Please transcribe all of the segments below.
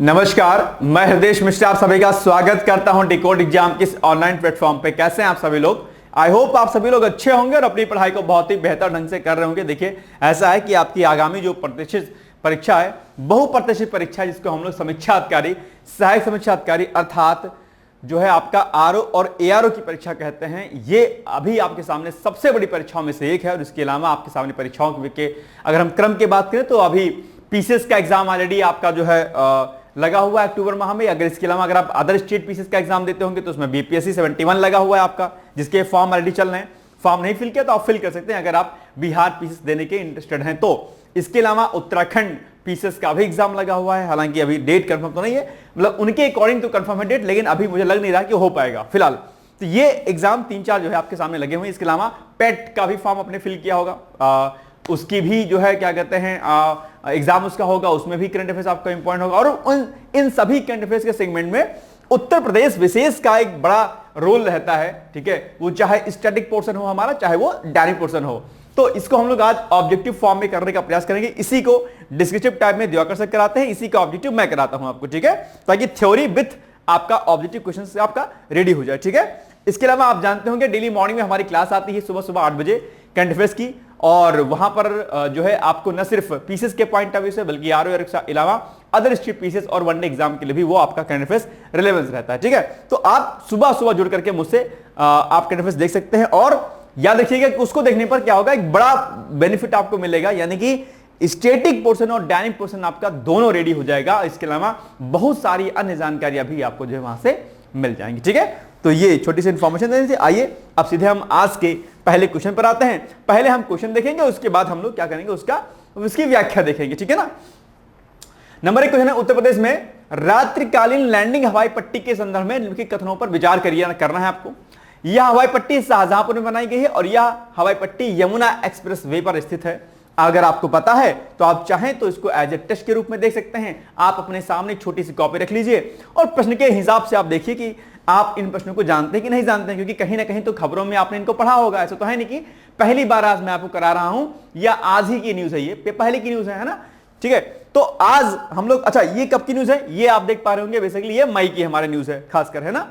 नमस्कार, मैं हृदेश मिश्रा आप सभी का स्वागत करता हूं डिकोड एग्जाम के इस ऑनलाइन प्लेटफॉर्म पे। कैसे हैं आप सभी लोग? आई होप आप सभी लोग अच्छे होंगे और अपनी पढ़ाई को बहुत ही बेहतर ढंग से कर रहे होंगे। देखिए, ऐसा है कि आपकी आगामी जो प्रतिष्ठित परीक्षा है, बहुप्रतिष्ठित परीक्षा, जिसको हम लोग समीक्षा अधिकारी, सहायक समीक्षा अधिकारी अर्थात जो है आपका आरओ और एआरओ की परीक्षा कहते हैं, ये अभी आपके सामने सबसे बड़ी परीक्षाओं में से एक है। और इसके अलावा आपके सामने परीक्षाओं के अगर हम क्रम की बात करें तो अभी पीसीएस का एग्जाम ऑलरेडी आपका जो है लगा हुआ है अक्टूबर माह में। अगर इसके अलावा अगर आप अदर स्टेट पीसीएस का एग्जाम देते होंगे तो उसमें बीपीएससी 71 लगा हुआ है आपका, जिसके फॉर्म ऑलरेडी चल रहे हैं। फॉर्म नहीं फिल किया तो आप फिल कर सकते हैं अगर आप बिहार पीसीएस देने के इंटरेस्टेड हैं तो। इसके अलावा उत्तराखंड पीसीएस का भी एग्जाम लगा हुआ है, हालांकि अभी डेट कंफर्म तो नहीं है, मतलब उनके अकॉर्डिंग तो कंफर्म है डेट, लेकिन अभी मुझे लग नहीं रहा कि हो पाएगा फिलहाल। तो ये एग्जाम 3-4 जो है आपके सामने लगे हुए हैं। इसके अलावा पेट का भी फॉर्म आपने फिल किया होगा, उसकी भी जो है क्या कहते हैं एग्जाम उसका होगा, उसमें भी करंट अफेयर्स आपका इंपॉर्टेंट होगा। और इन सभी करंट अफेयर्स के सेगमेंट में उत्तर प्रदेश विशेष का एक बड़ा रोल रहता है, ठीक है। वो चाहे स्टैटिक पोर्शन हो हमारा, चाहे वो डायनेमिक पोर्शन हो। तो इसको हम लोग आज ऑब्जेक्टिव फॉर्म में करने का प्रयास करेंगे। इसी को डिस्क्रिप्टिव टाइप में दिवाकर सर कराते हैं, इसी का ऑब्जेक्टिव मैं कराता हूं आपको, ठीक है, ताकि थ्योरी विथ आपका ऑब्जेक्टिव क्वेश्चन से आपका रेडी हो जाए, ठीक है। इसके अलावा आप जानते होंगे डेली मॉर्निंग में हमारी क्लास आती है सुबह सुबह 8 बजे करंट अफेयर्स की, और वहां पर जो है आपको न सिर्फ पीसीएस के पॉइंट ऑफ व्यू से बल्कि आरओ के अलावा अदर स्टेट पीसीएस और वनडे एग्जाम के लिए भी वो आपका करंट अफेयर्स रिलेवेंस रहता है, ठीक है। तो आप सुबह सुबह जुड़ करके मुझसे आप करंट अफेयर्स देख सकते हैं। और याद रखिएगा कि उसको देखने पर क्या होगा, एक बड़ा बेनिफिट आपको मिलेगा, यानी कि स्टैटिक पोर्शन और डायनेमिक पोर्शन आपका दोनों रेडी हो जाएगा। इसके अलावा बहुत सारी अन्य जानकारियां भी आपको जो है वहां से मिल जाएंगी, ठीक है। तो ये छोटी सी इंफॉर्मेशन देने से आइए अब सीधे हम आज के पहले क्वेश्चन पर आते हैं। पहले हम क्वेश्चन देखेंगे, उसके बाद हम लोग क्या करेंगे उसकी व्याख्या देखेंगे, ठीक है ना। नंबर 1 क्वेश्चन है, उत्तर प्रदेश में रात्रिकालीन लैंडिंग हवाई पट्टी के संदर्भ में निम्नलिखित कथनों पर विचार करना है आपको। यह हवाई पट्टी शाहजहांपुर में बनाई गई है और यह हवाई पट्टी यमुना एक्सप्रेस वे पर स्थित है। अगर आपको पता है तो आप चाहें तो इसको एज ए टेस्ट के रूप में देख सकते हैं। आप अपने सामने छोटी सी कॉपी रख लीजिए और प्रश्न के हिसाब से आप देखिए कि आप इन प्रश्नों को जानते हैं कि नहीं जानते हैं, क्योंकि कहीं ना कहीं तो खबरों में आपने इनको पढ़ा होगा। ऐसा तो है नहीं कि पहली बार आज मैं आपको करा रहा हूं या आज ही की न्यूज है, ये पहले की न्यूज है ना, ठीक है। तो आज हम लोग, अच्छा ये कब की न्यूज है, ये आप देख पा रहे होंगे, बेसिकली ये मई की हमारी न्यूज है खासकर, है ना।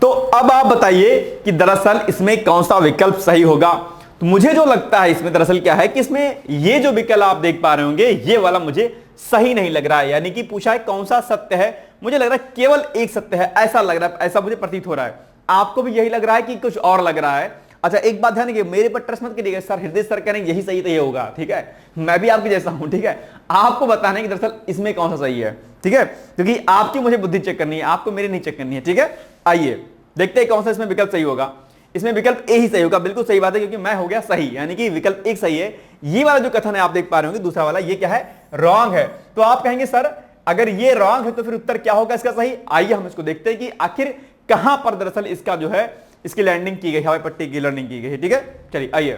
तो अब आप बताइए कि दरअसल इसमें कौन सा विकल्प सही होगा। तो मुझे जो लगता है इसमें दरअसल क्या है कि इसमें ये जो विकल्प आप देख पा रहे होंगे, ये वाला मुझे सही नहीं लग रहा है। यानी कि पूछा है कौन सा सत्य है, मुझे लग रहा है केवल एक सत्य है, ऐसा लग रहा है, ऐसा मुझे प्रतीत हो रहा है। आपको भी यही लग रहा है कि कुछ और लग रहा है? अच्छा एक बात ध्यान रखिए, मेरे पर ट्रस्ट मत करिएगा, सर हृदय सर कह रहे हैं यही सही तो ये होगा, ठीक है। मैं भी आपके जैसा हूं, ठीक है। आपको बताना है कि दरअसल इसमें कौन सा सही है, ठीक है, क्योंकि आपकी मुझे बुद्धि चेक करनी है, आपको मेरी नहीं चेक करनी है, ठीक है। आइए देखते हैं कौन सा इसमें विकल्प सही होगा। इसमें विकल्प ए ही सही होगा, बिल्कुल सही बात है, क्योंकि मैं हो गया सही, यानी कि विकल्प एक सही है। ये वाला जो कथन है आप देख पा रहे होंगे, दूसरा वाला ये क्या है, रॉन्ग है। तो आप कहेंगे सर अगर ये रॉन्ग है तो फिर उत्तर क्या होगा इसका सही। आइए हम इसको देखते हैं कि आखिर कहां पर दरअसल इसका जो है इसकी लैंडिंग की गई, हवाई पट्टी की लैंडिंग की गई है, ठीक है। चलिए आइए,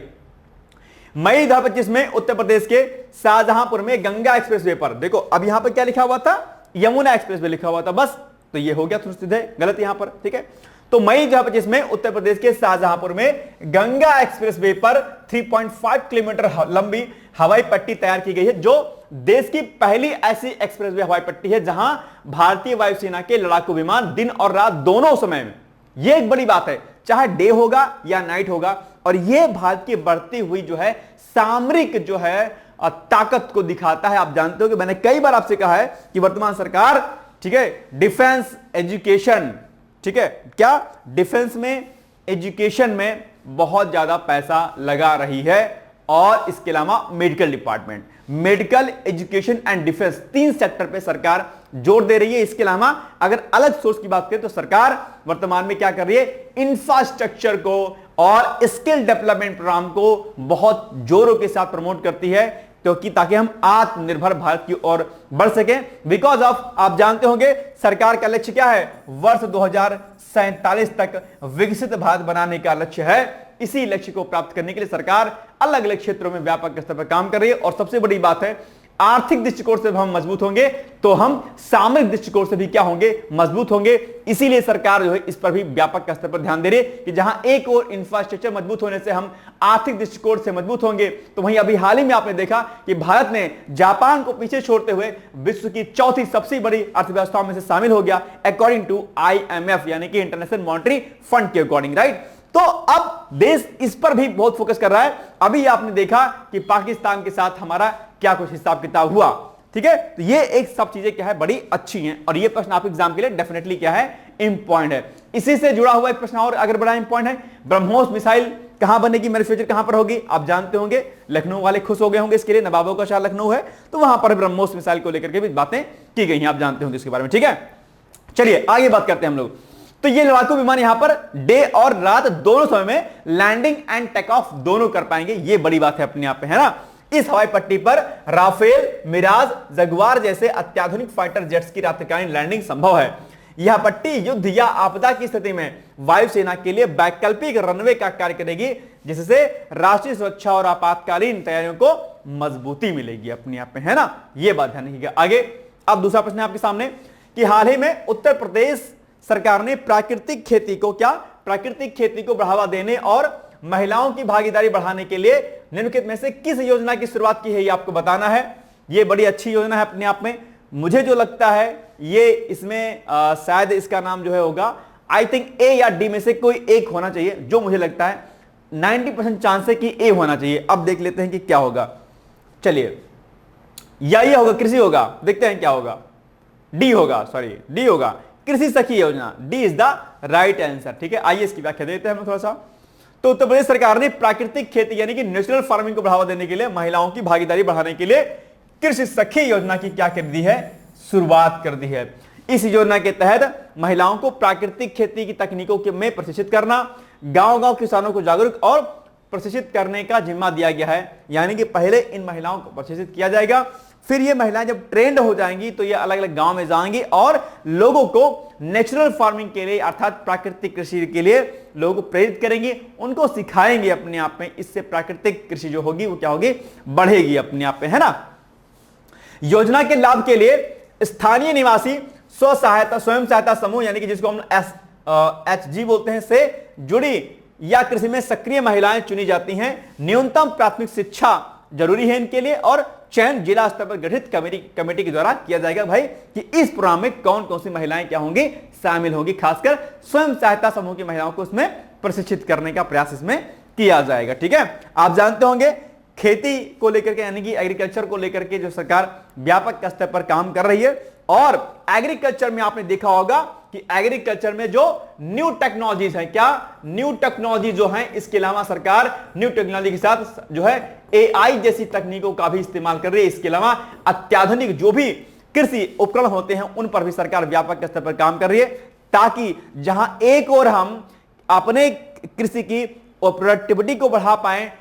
मई 2025 में उत्तर प्रदेश के शाहजहांपुर में गंगा एक्सप्रेसवे पर, देखो अब यहां पर क्या लिखा हुआ था, यमुना एक्सप्रेसवे लिखा हुआ था, बस तो ये हो गया सीधे गलत यहां पर, ठीक है। तो मई 2025 में उत्तर प्रदेश के शाहजहांपुर में गंगा एक्सप्रेसवे पर 3.5 किलोमीटर लंबी हवाई पट्टी तैयार की गई है, जो देश की पहली ऐसी एक्सप्रेसवे हवाई पट्टी है जहां भारतीय वायुसेना के लड़ाकू विमान दिन और रात दोनों समय में, यह एक बड़ी बात है, चाहे डे होगा या नाइट होगा, और यह भारत की बढ़ती हुई जो है सामरिक जो है ताकत को दिखाता है। आप जानते हो कि मैंने कई बार आपसे कहा है कि वर्तमान सरकार, ठीक है, डिफेंस एजुकेशन, ठीक है, क्या डिफेंस में एजुकेशन में बहुत ज्यादा पैसा लगा रही है, और इसके अलावा medical department, medical education and defence, 3 sector पे सरकार जोर दे रही है। इसके अलावा अगर अलग सोर्स की बात करें तो सरकार वर्तमान में क्या कर रही है, इंफ्रास्ट्रक्चर को और स्किल डेवलपमेंट प्रोग्राम को बहुत जोरों के साथ प्रमोट करती है, क्योंकि ताकि हम आत्मनिर्भर भारत की ओर बढ़ सकें। बिकॉज ऑफ, आप जानते होंगे सरकार का लक्ष्य क्या है, वर्ष 2047 तक विकसित भारत बनाने का लक्ष्य है। इसी लक्ष्य को प्राप्त करने के लिए सरकार अलग अलग क्षेत्रों में व्यापक स्तर पर काम कर रही है। और सबसे बड़ी बात है, आर्थिक दृष्टिकोण से हम मजबूत होंगे तो हम सामरिक दृष्टिकोण से भी क्या होंगे, मजबूत होंगे। इसीलिए सरकार जो है इस पर भी व्यापक स्तर पर ध्यान दे रही है कि जहां एक और इंफ्रास्ट्रक्चर मजबूत होने से हम आर्थिक दृष्टिकोण से मजबूत होंगे, तो वहीं अभी हाल ही में आपने देखा कि भारत ने जापान को पीछे छोड़ते हुए विश्व की चौथी सबसे बड़ी अर्थव्यवस्थाओं में से शामिल हो गया, अकॉर्डिंग टू IMF यानी कि इंटरनेशनल मॉनेटरी फंड के अकॉर्डिंग, राइट। तो अब देश इस पर भी बहुत फोकस कर रहा है। अभी आपने देखा कि पाकिस्तान के साथ हमारा क्या कुछ हिसाब किताब हुआ, ठीक है। तो ये एक सब चीजें क्या है, बड़ी अच्छी हैं और ये प्रश्न आपके एग्जाम के लिए डेफिनेटली क्या है, इंपॉर्टेंट है। इसी से जुड़ा हुआ एक प्रश्न और अगर बड़ा इंपॉर्टेंट है, ब्रह्मोस मिसाइल कहां बनेगी, मैन्युफैक्चर कहां पर होगी, आप जानते होंगे। लखनऊ वाले खुश हो गए होंगे इसके लिए, नवाबों का शहर लखनऊ है, तो वहां पर ब्रह्मोस मिसाइल को लेकर के भी बातें की गई हैं, आप जानते होंगे इसके बारे में, ठीक है। चलिए आगे बात करते हैं हम लोग। तो ये लड़ाकू विमान यहां पर डे और रात दोनों समय में लैंडिंग एंड टेक ऑफ दोनों कर पाएंगे, ये बड़ी बात है अपने आप पे, है ना। इस हवाई पट्टी पर राफेल, मिराज, जगुआर जैसे अत्याधुनिक फाइटर जेट्स की रात्रिकालीन लैंडिंग संभव है। यह पट्टी युद्ध या आपदा की स्थिति में वायुसेना के लिए वैकल्पिक रनवे का कार्य करेगी, जिससे राष्ट्रीय सुरक्षा और आपातकालीन तैयारियों को मजबूती मिलेगी अपने आप में, है ना। यह बात ध्यान रखिएगा। आगे अब दूसरा प्रश्न है आपके सामने कि हाल ही में उत्तर प्रदेश सरकार ने प्राकृतिक खेती को बढ़ावा देने और महिलाओं की भागीदारी बढ़ाने के लिए निम्नलिखित में से किस योजना की शुरुआत की है, ये आपको बताना है। ये बड़ी अच्छी योजना है अपने आप में। मुझे जो लगता है ये इसमें शायद इसका नाम जो है होगा, आई थिंक ए या डी में से कोई एक होना चाहिए, जो मुझे लगता है 90% चांस है कि ए होना चाहिए। अब देख लेते हैं कि क्या होगा। चलिए, या ये होगा, कृषि होगा, देखते हैं क्या होगा। डी होगा, सॉरी डी होगा, कृषि सखी योजना। D is the right answer, ठीक है। आइए इसकी व्याख्या देते हैं हम थोड़ा सा। तो उत्तर प्रदेश सरकार ने प्राकृतिक खेती यानी कि नेचुरल फार्मिंग को बढ़ावा देने के लिए, महिलाओं की भागीदारी बढ़ाने के लिए कृषि सखी योजना की क्या कर दी है, शुरुआत कर दी है। इस योजना के तहत महिलाओं को प्राकृतिक खेती की तकनीकों में प्रशिक्षित करना, गांव-गांव किसानों को जागरूक और प्रशिक्षित करने का जिम्मा दिया गया है। यानी कि पहले इन महिलाओं को प्रशिक्षित किया जाएगा, फिर ये महिलाएं जब ट्रेंड हो जाएंगी तो ये अलग अलग गांव में जाएंगी और लोगों को नेचुरल फार्मिंग के लिए अर्थात प्राकृतिक कृषि के लिए लोगों को प्रेरित करेंगी, उनको सिखाएंगे अपने आप में। इससे प्राकृतिक कृषि जो होगी वो क्या होगी, बढ़ेगी अपने आप में, है ना। योजना के लाभ के लिए स्थानीय निवासी स्वयं सहायता समूह यानी कि जिसको हम SHG बोलते हैं से जुड़ी या कृषि में सक्रिय महिलाएं चुनी जाती हैं। न्यूनतम प्राथमिक शिक्षा जरूरी है इनके लिए और चयन जिला स्तर पर गठित कमेटी के द्वारा किया जाएगा भाई कि इस प्रोग्राम में कौन कौन सी महिलाएं क्या होंगी, शामिल होंगी। खासकर स्वयं सहायता समूह की महिलाओं को उसमें प्रशिक्षित करने का प्रयास इसमें किया जाएगा, ठीक है। आप जानते होंगे खेती को लेकर के यानी कि एग्रीकल्चर को लेकर के जो सरकार व्यापक स्तर पर काम कर रही है और एग्रीकल्चर में आपने देखा होगा कि एग्रीकल्चर में जो न्यू टेक्नोलॉजीज हैं, क्या न्यू टेक्नोलॉजी जो हैं, इसके अलावा सरकार न्यू टेक्नोलॉजी के साथ जो है AI जैसी तकनीकों का भी इस्तेमाल कर रही है। इसके अलावा अत्याधुनिक जो भी कृषि उपकरण होते हैं उन पर भी सरकार व्यापक स्तर पर काम कर रही है, ताकि जहां एक और हम अपने कृषि की प्रोडक्टिविटी को बढ़ा पाएं,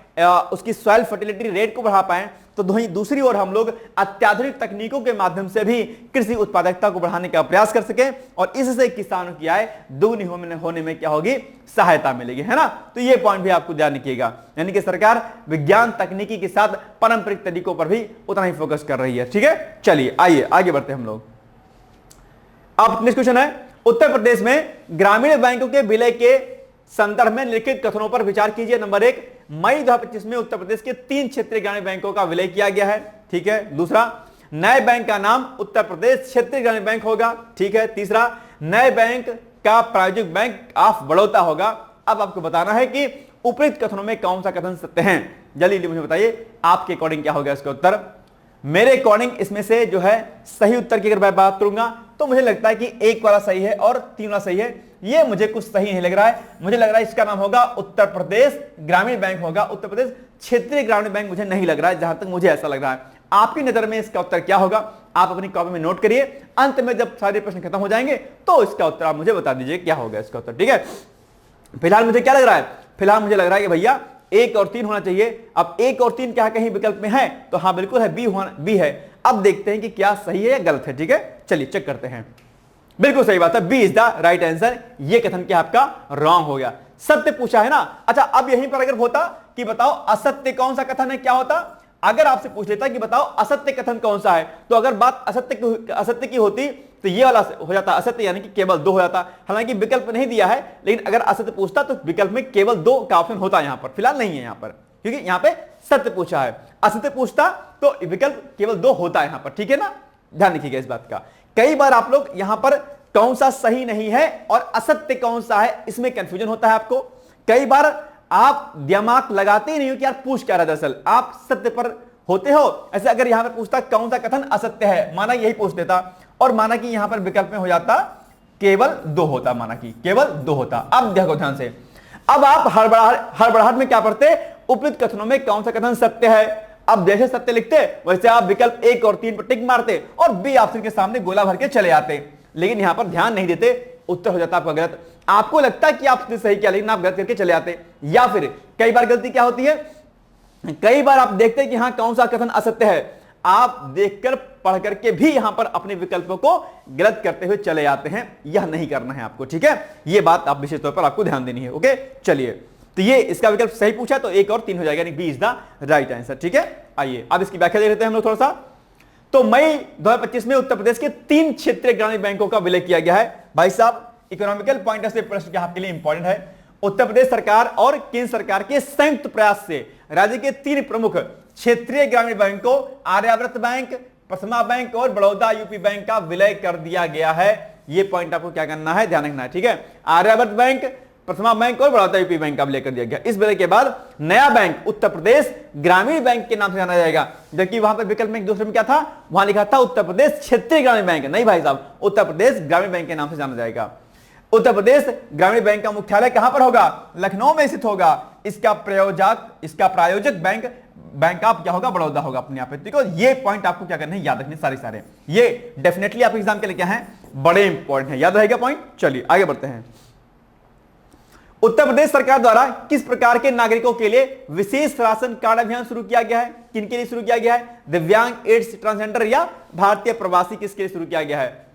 उसकी सॉइल फर्टिलिटी रेट को बढ़ा पाएं, तो वहीं दूसरी ओर हम लोग अत्याधुनिक तकनीकों के माध्यम से भी कृषि उत्पादकता को बढ़ाने का प्रयास कर सकें और इससे किसानों की आय दोगुनी होने में क्या होगी, सहायता मिलेगी, है ना। तो ये पॉइंट भी आपको ध्यान रखिएगा, यानी कि सरकार विज्ञान तकनीकी के साथ पारंपरिक तरीकों पर भी उतना ही फोकस कर रही है, ठीक है। चलिए आइए आगे बढ़ते हैं हम लोग। अब नेक्स्ट क्वेश्चन है, उत्तर प्रदेश में ग्रामीण बैंकों के विलय के संदर्भ में लिखित कथनों पर विचार कीजिए। नंबर 1, मई 2025 में उत्तर प्रदेश के 3 क्षेत्रीय ग्रामीण बैंकों का विलय किया गया है, ठीक है। दूसरा, नए बैंक का नाम उत्तर प्रदेश क्षेत्रीय ग्रामीण बैंक होगा, ठीक है। तीसरा, नए बैंक का प्रायोजिक बैंक ऑफ बड़ौदा होगा। अब आपको बताना है कि उपरोक्त कथनों में कौन सा कथन सत्य है। जल्दी मुझे बताइए आपके अकॉर्डिंग क्या होगा इसका उत्तर। मेरे अकॉर्डिंग इसमें से जो है सही उत्तर की अगर मैं बात करूंगा तो मुझे लगता है कि एक वाला सही है और 3 वाला सही है। ये मुझे कुछ सही नहीं लग रहा है, मुझे लग रहा है इसका नाम होगा उत्तर प्रदेश ग्रामीण बैंक होगा। उत्तर प्रदेश क्षेत्रीय ग्रामीण बैंक मुझे नहीं लग रहा है, जहां तक मुझे ऐसा लग रहा है। आपकी नजर में इसका उत्तर क्या होगा, आप अपनी कॉपी में नोट करिए। अंत में जब सारे प्रश्न खत्म हो जाएंगे तो इसका उत्तर आप मुझे बता दीजिए क्या होगा इसका उत्तर, ठीक है। फिलहाल मुझे क्या लग रहा है, फिलहाल मुझे लग रहा है कि भैया 1 और 3 होना चाहिए। अब 1 और 3 क्या कहीं विकल्प में है, तो हाँ बिल्कुल है, बी है। अब देखते हैं कि क्या सही है या गलत है, ठीक है। चलिए चेक करते हैं। बिल्कुल सही बात है, B is the right answer. ये कथन क्या आपका रॉन्ग हो गया। सत्य पूछा है ना। अच्छा, अब यहीं पर अगर होता कि बताओ असत्य कौन सा कथन है, क्या होता, अगर आपसे पूछ लेता कि बताओ असत्य कथन कौन सा है, तो अगर बात असत्य की होती तो ये वाला हो जाता असत्य, यानी कि केवल 2 हो जाता। हालांकि विकल्प नहीं दिया है, लेकिन अगर असत्य पूछता तो विकल्प में केवल 2 का ऑप्शन होता, यहां पर फिलहाल नहीं है यहां पर, क्योंकि यहां पे सत्य पूछा है। असत्य पूछता तो विकल्प केवल 2 होता है यहां पर, ठीक है ना, ध्यान रखिएगा इस बात का। कई बार आप लोग यहां पर कौन सा सही नहीं है और असत्य कौन सा है इसमें कंफ्यूजन होता है आपको। कई बार आप दिमाग लगाते ही नहीं हो कि यार पूछ क्या रहा है, दरअसल आप सत्य पर होते हो। ऐसे अगर यहां पर पूछता कौन सा कथन असत्य है, माना यही पूछ देता, और माना कि यहां पर विकल्प में हो जाता केवल 2 होता, माना कि केवल 2 होता। अब देखो ध्यान से, अब आप हड़बड़ाहट में क्या पढ़ते, उपयुक्त कथनों में कौन सा कथन सत्य है। अब जैसे सत्य लिखते वैसे आप विकल्प 1 और 3 पर टिक मारते और बी ऑप्शन के सामने गोला भर के चले आते, लेकिन यहां पर ध्यान नहीं देते, उत्तर हो जाता आपका गलत। आपको लगता है कि आपने सही किया, लेकिन आप गलत करके चले आते। या फिर कई बार गलती क्या होती है, कई बार आप देखते हैं कि हां कौन सा कथन असत्य है, आप देखकर पढ़ करके भी यहां पर अपने विकल्पों को गलत करते हुए चले आते हैं। यह नहीं करना है आपको, ठीक है, यह बात आप विशेष तौर पर आपको ध्यान देनी है। ओके, चलिए, तो ये इसका विकल्प सही पूछा तो 1 और 3 हो जाएगा, यानी B is the right answer, ठीक है। आइए अब इसकी व्याख्या देख लेते हैं हम लोग थोड़ा सा। तो मई 2025 में उत्तर प्रदेश के 3 क्षेत्रीय ग्रामीण बैंकों का विलय किया गया है। भाई साहब, इकोनॉमिकल पॉइंट ऑफ व्यू प्रश्न आपके लिए इंपॉर्टेंट है। उत्तर प्रदेश सरकार और केंद्र सरकार के संयुक्त प्रयास से राज्य के 3 प्रमुख क्षेत्रीय ग्रामीण बैंकों आर्यावर्त बैंक, प्रथमा बैंक और बड़ौदा यूपी बैंक का विलय कर दिया गया है। यह पॉइंट आपको क्या करना है, ध्यान रखना है, ठीक है। आर्यावर्त बैंक, प्रथमा बैंक और बड़ौदा यूपी बैंक का विलय कर दिया गया। इस विलय के बाद नया बैंक उत्तर प्रदेश ग्रामीण बैंक के नाम से जाना जाएगा, जबकि वहां पर विकल्प में दूसरे में क्या था, वहां लिखा था उत्तर प्रदेश क्षेत्रीय ग्रामीण बैंक। नहीं भाई साहब, उत्तर प्रदेश ग्रामीण बैंक के नाम से जाना जाएगा। उत्तर प्रदेश ग्रामीण बैंक का मुख्यालय कहां पर होगा, लखनऊ में स्थित होगा। इसका प्रायोजक बैंक आप क्या होगा, बड़ौदा होगा अपने आप। देखो ये पॉइंट आपको क्या करना है, याद रखने सारे ये डेफिनेटली आपके एग्जाम के लिए क्या है, बड़े इंपॉर्टेंट है, याद रहेगा पॉइंट। चलिए आगे बढ़ते हैं। उत्तर प्रदेश सरकार द्वारा किस प्रकार के नागरिकों के लिए विशेष राशन कार्ड अभियान शुरू किया गया है, किनके लिए शुरू किया गया है, दिव्यांग, एड्स, ट्रांसजेंडर या भारतीय प्रवासी, किसके लिए शुरू किया गया है।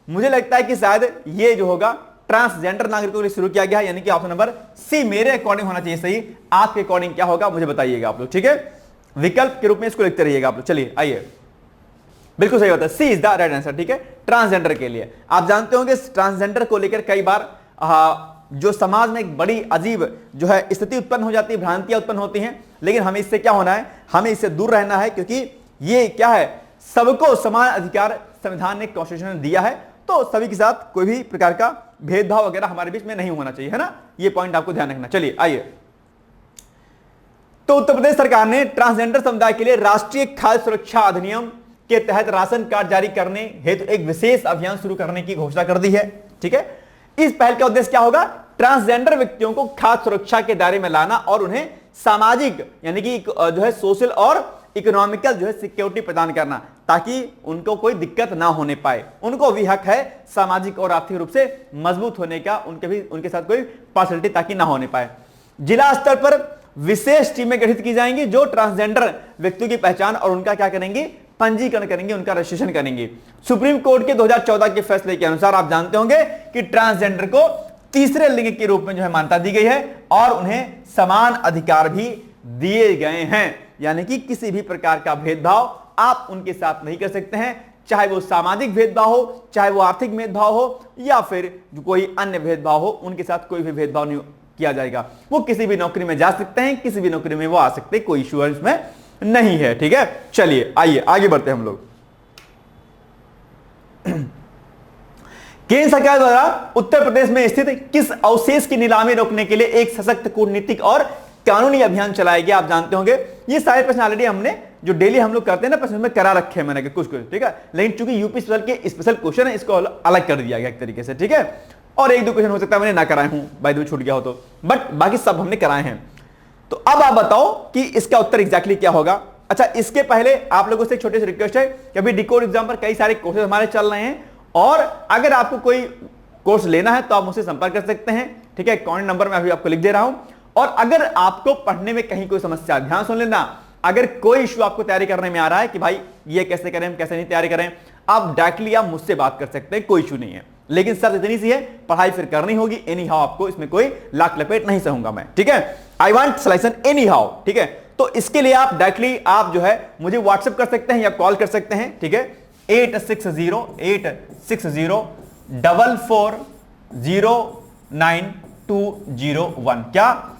मुझे लगता है कि शायद ये जो होगा ट्रांसजेंडर नागरिकों के लिए शुरू किया गया है, यानी कि ऑप्शन नंबर सी मेरे अकॉर्डिंग होना चाहिए सही। आपके अकॉर्डिंग क्या होगा मुझे बताइएगा आप लोग, ठीक है, विकल्प के रूप में इसको लिखते रहिएगा आप लोग। चलिए आइए, बिल्कुल सही होता है, C is the right answer, ठीक है। ट्रांसजेंडर के लिए आप जानते होंगे ट्रांसजेंडर को लेकर कई बार जो समाज में एक बड़ी अजीब जो है स्थिति उत्पन्न हो जाती है, भ्रांतियां उत्पन्न होती हैं, लेकिन हमें इससे क्या होना है, हमें इससे दूर रहना है, क्योंकि ये क्या है, सबको समान अधिकार संविधान ने कॉन्स्टिट्यूशन ने दिया है, तो सभी के साथ कोई भी प्रकार का भेदभाव वगैरह हमारे बीच में नहीं होना चाहिए, है ना, ये पॉइंट आपको ध्यान रखना। चलिए आइए, तो उत्तर प्रदेश सरकार ने ट्रांसजेंडर समुदाय के लिए राष्ट्रीय खाद्य सुरक्षा अधिनियम के तहत राशन कार्ड जारी करने हेतु एक विशेष अभियान शुरू करने की घोषणा कर दी है, ठीक है। इस पहल का उद्देश्य क्या होगा, ट्रांसजेंडर व्यक्तियों को खाद्य सुरक्षा के दायरे में लाना और उन्हें सामाजिक यानी कि जो है सोशल और इकोनॉमिकल जो है सिक्योरिटी प्रदान करना, ताकि उनको कोई दिक्कत ना होने पाए। उनको भी हक है सामाजिक और आर्थिक रूप से मजबूत होने का, उनके साथ कोई पार्शलिटी ताकि ना होने पाए। जिला स्तर पर विशेष टीमें गठित की जाएंगी जो ट्रांसजेंडर व्यक्तियों की पहचान और उनका क्या करेंगे, पंजीकरण करेंगे, उनका रजिस्ट्रेशन करेंगे। सुप्रीम कोर्ट के 2014 के फैसले के अनुसार आप जानते होंगे कि ट्रांसजेंडर को तीसरे लिंग के रूप में जो है मान्यता दी गई है और उन्हें समान अधिकार भी दिए गए हैं, यानी कि किसी भी प्रकार का भेदभाव आप उनके साथ नहीं कर सकते हैं, चाहे वो सामाजिक भेदभाव हो, चाहे वो आर्थिक भेदभाव हो या फिर कोई अन्य भेदभाव हो, उनके साथ कोई भी भेदभाव नहीं किया जाएगा। वो किसी भी नौकरी में जा सकते हैं, किसी भी नौकरी में वो आ सकते हैं, कोई इशू इसमें नहीं है, ठीक है। चलिए आइए आगे बढ़ते हैं हम लोग। केंद्र सरकार द्वारा उत्तर प्रदेश में स्थित किस अवशेष की नीलामी रोकने के लिए एक सशक्त कूटनीतिक और कानूनी अभियान चलाया गया, आप जानते होंगे। ये सारे प्रश्न ऑलरेडी हमने जो डेली हम लोग करते हैं ना प्रश्न में करा रखे हैं मैंने कुछ, ठीक है, लेकिन चूंकि यूपी स्पेशल के स्पेशल क्वेश्चन है, इसको अलग कर दिया गया एक तरीके से, ठीक है। और 1-2 क्वेश्चन हो सकता है मैंने ना कराए हूं, बाय द वे छूट गया हो तो, बट बाकी सब हमने कराए हैं। तो अब आप बताओ कि इसका उत्तर एग्जैक्टली क्या होगा। अच्छा, इसके पहले आप लोगों से एक छोटी सी रिक्वेस्ट है कि अभी डिकोड एग्जाम पर कई सारे कोर्सेज हमारे चल रहे हैं, और अगर आपको कोई कोर्स लेना है तो आप मुझसे संपर्क कर सकते हैं, ठीक है। कॉन्टैक्ट नंबर मैं अभी आपको लिख दे रहा हूं। और अगर आपको पढ़ने में कहीं कोई समस्या, ध्यान सुन लेना, अगर कोई इश्यू आपको तैयारी करने में आ रहा है कि भाई ये कैसे करें, हम कैसे नहीं तैयारी करें, आप डायरेक्टली आप मुझसे बात कर सकते हैं, कोई इश्यू नहीं है। लेकिन सर इतनी सी है, पढ़ाई फिर करनी होगी एनी हाउ, आपको इसमें कोई लाख लपेट नहीं सहूंगा मैं, ठीक है। I want selection any how, ठीक है। तो इसके लिए आप डायरेक्टली आप जो है मुझे व्हाट्सएप कर सकते हैं या कॉल कर सकते हैं, ठीक है। 86044092201, क्या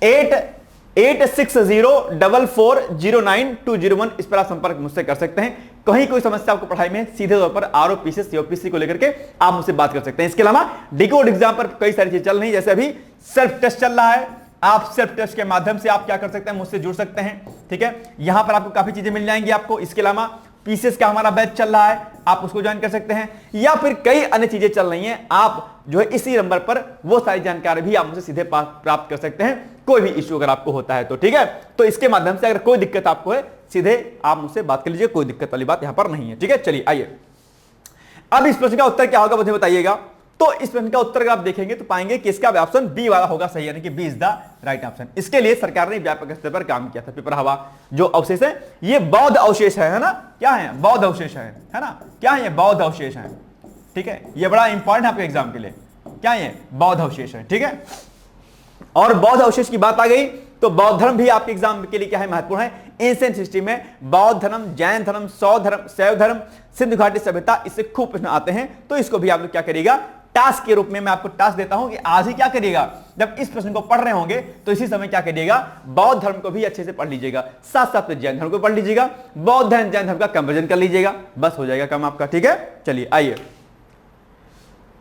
86044092201, इस पर आप संपर्क मुझसे कर सकते हैं। कहीं कोई समस्या आपको पढ़ाई में सीधे तौर पर आरओ पीसीएस सीओपीसी को लेकर के आप मुझसे बात कर सकते हैं। इसके अलावा डिकोड एग्जाम पर कई सारी चीजें चल रही है, जैसे अभी सेल्फ टेस्ट चल रहा है, आप सेल्फ टेस्ट के माध्यम से आप क्या कर सकते हैं, मुझसे जुड़ सकते हैं, ठीक है। यहां पर आपको काफी चीजें मिल जाएंगी आपको। इसके अलावा पीसीएस का हमारा बैच चल रहा है, आप उसको ज्वाइन कर सकते हैं, या फिर कई अन्य चीजें चल रही हैं, आप जो है इसी नंबर पर वो सारी जानकारी भी आप मुझसे सीधे प्राप्त कर सकते हैं, कोई भी इश्यू अगर आपको होता है तो, ठीक है। तो इसके माध्यम से अगर कोई दिक्कत आपको है, सीधे आप मुझसे बात कर लीजिए, कोई दिक्कत वाली बात यहां पर नहीं है, ठीक है। चलिए आइए, अब इस प्रश्न का उत्तर क्या होगा मुझे बताइएगा। तो इस प्रश्न का उत्तर अगर आप देखेंगे तो पाएंगे कि इसका ऑप्शन बी वाला होगा सही, यानी कि B is the right option. इसके लिए सरकार ने व्यापक स्तर पर काम किया था। पेपर हवा जो अवशेष है, ये बौद्ध अवशेष है ना, क्या है, बौद्ध अवशेष है ना, क्या है, ये बौद्ध अवशेष है, ठीक है। ये बड़ा इंपॉर्टेंट है आपके एग्जाम के लिए, क्या ये बौद्ध अवशेष है, ठीक है। और बौद्ध अवशेष की बात आ गई तो बौद्ध धर्म भी आपके एग्जाम के लिए क्या है, महत्वपूर्ण है। एंशिएंट हिस्ट्री में बौद्ध धर्म, जैन धर्म, शैव धर्म, सिंधु घाटी सभ्यता, इससे खूब प्रश्न आते हैं। तो इसको भी आप लोग क्या करिएगा, टास्क के रूप में मैं आपको टास्क देता हूं कि आज ही क्या करिएगा, जब इस प्रश्न को पढ़ रहे होंगे तो इसी समय क्या करिएगा, बौद्ध धर्म को भी अच्छे से पढ़ लीजिएगा, साथ साथ में जैन धर्म को पढ़ लीजिएगा, बौद्ध धर्म जैन धर्म का कंपैरिजन कर लीजिएगा, बस हो जाएगा काम आपका, ठीक है। चलिए आइए,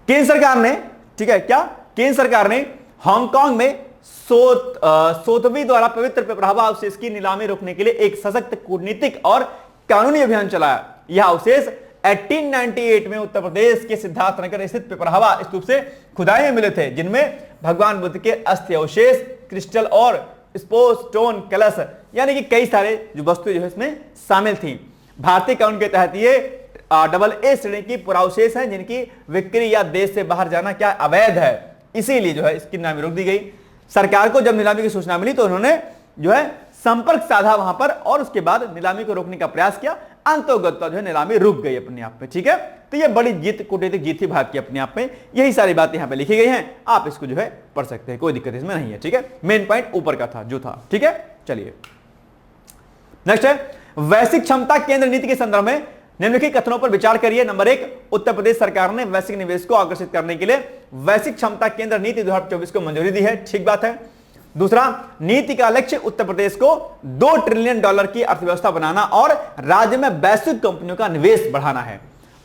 केंद्र सरकार ने, ठीक है, क्या केंद्र सरकार ने हांगकांग में सोतवी द्वारा पवित्र पेपरहवा अवशेष की नीलामी रोकने के लिए एक सशक्त कूटनीतिक और कानूनी अभियान चलाया। यह अवशेष 1898 में उत्तर प्रदेश के सिद्धार्थनगर स्थित पेपरहवा स्तूप से खुदाई में मिले थे, जिनमें भगवान बुद्ध के अस्थि अवशेष, क्रिस्टल और स्टोन कलश, यानी कि कई सारे जो वस्तुएं जो है इसमें शामिल थी। भारतीय कानून के तहत ये AA श्रेणी की पुरावशेष हैं, जिनकी बिक्री या देश से बाहर जाना क्या अवैध है, इसीलिए जो है इसकी नीलामी रोक दी गई। सरकार को जब नीलामी की सूचना मिली तो उन्होंने जो है संपर्क साधा वहां पर और उसके बाद नीलामी को रोकने का प्रयास किया, अंतोगत्वा जो है नीलामी रुक गई अपने आप में, ठीक है। तो ये बड़ी जीत, कूटनीतिक जीत थी भारत की अपने आप में। यही सारी बातें यहां पे लिखी गई हैं, आप इसको जो है पढ़ सकते हैं, कोई दिक्कत इसमें नहीं है, ठीक है। मेन पॉइंट ऊपर का था जो था, ठीक है। चलिए नेक्स्ट है वैश्विक क्षमता केंद्र नीति के संदर्भ में निम्नलिखित कथनों पर विचार करिए। नंबर 1, उत्तर प्रदेश सरकार ने वैश्विक निवेश को आकर्षित करने के लिए वैश्विक क्षमता केंद्र नीति 2024 को मंजूरी दी है, ठीक बात है। दूसरा, नीति का लक्ष्य उत्तर प्रदेश को $2 ट्रिलियन की अर्थव्यवस्था बनाना और राज्य में वैश्विक कंपनियों का निवेश बढ़ाना है।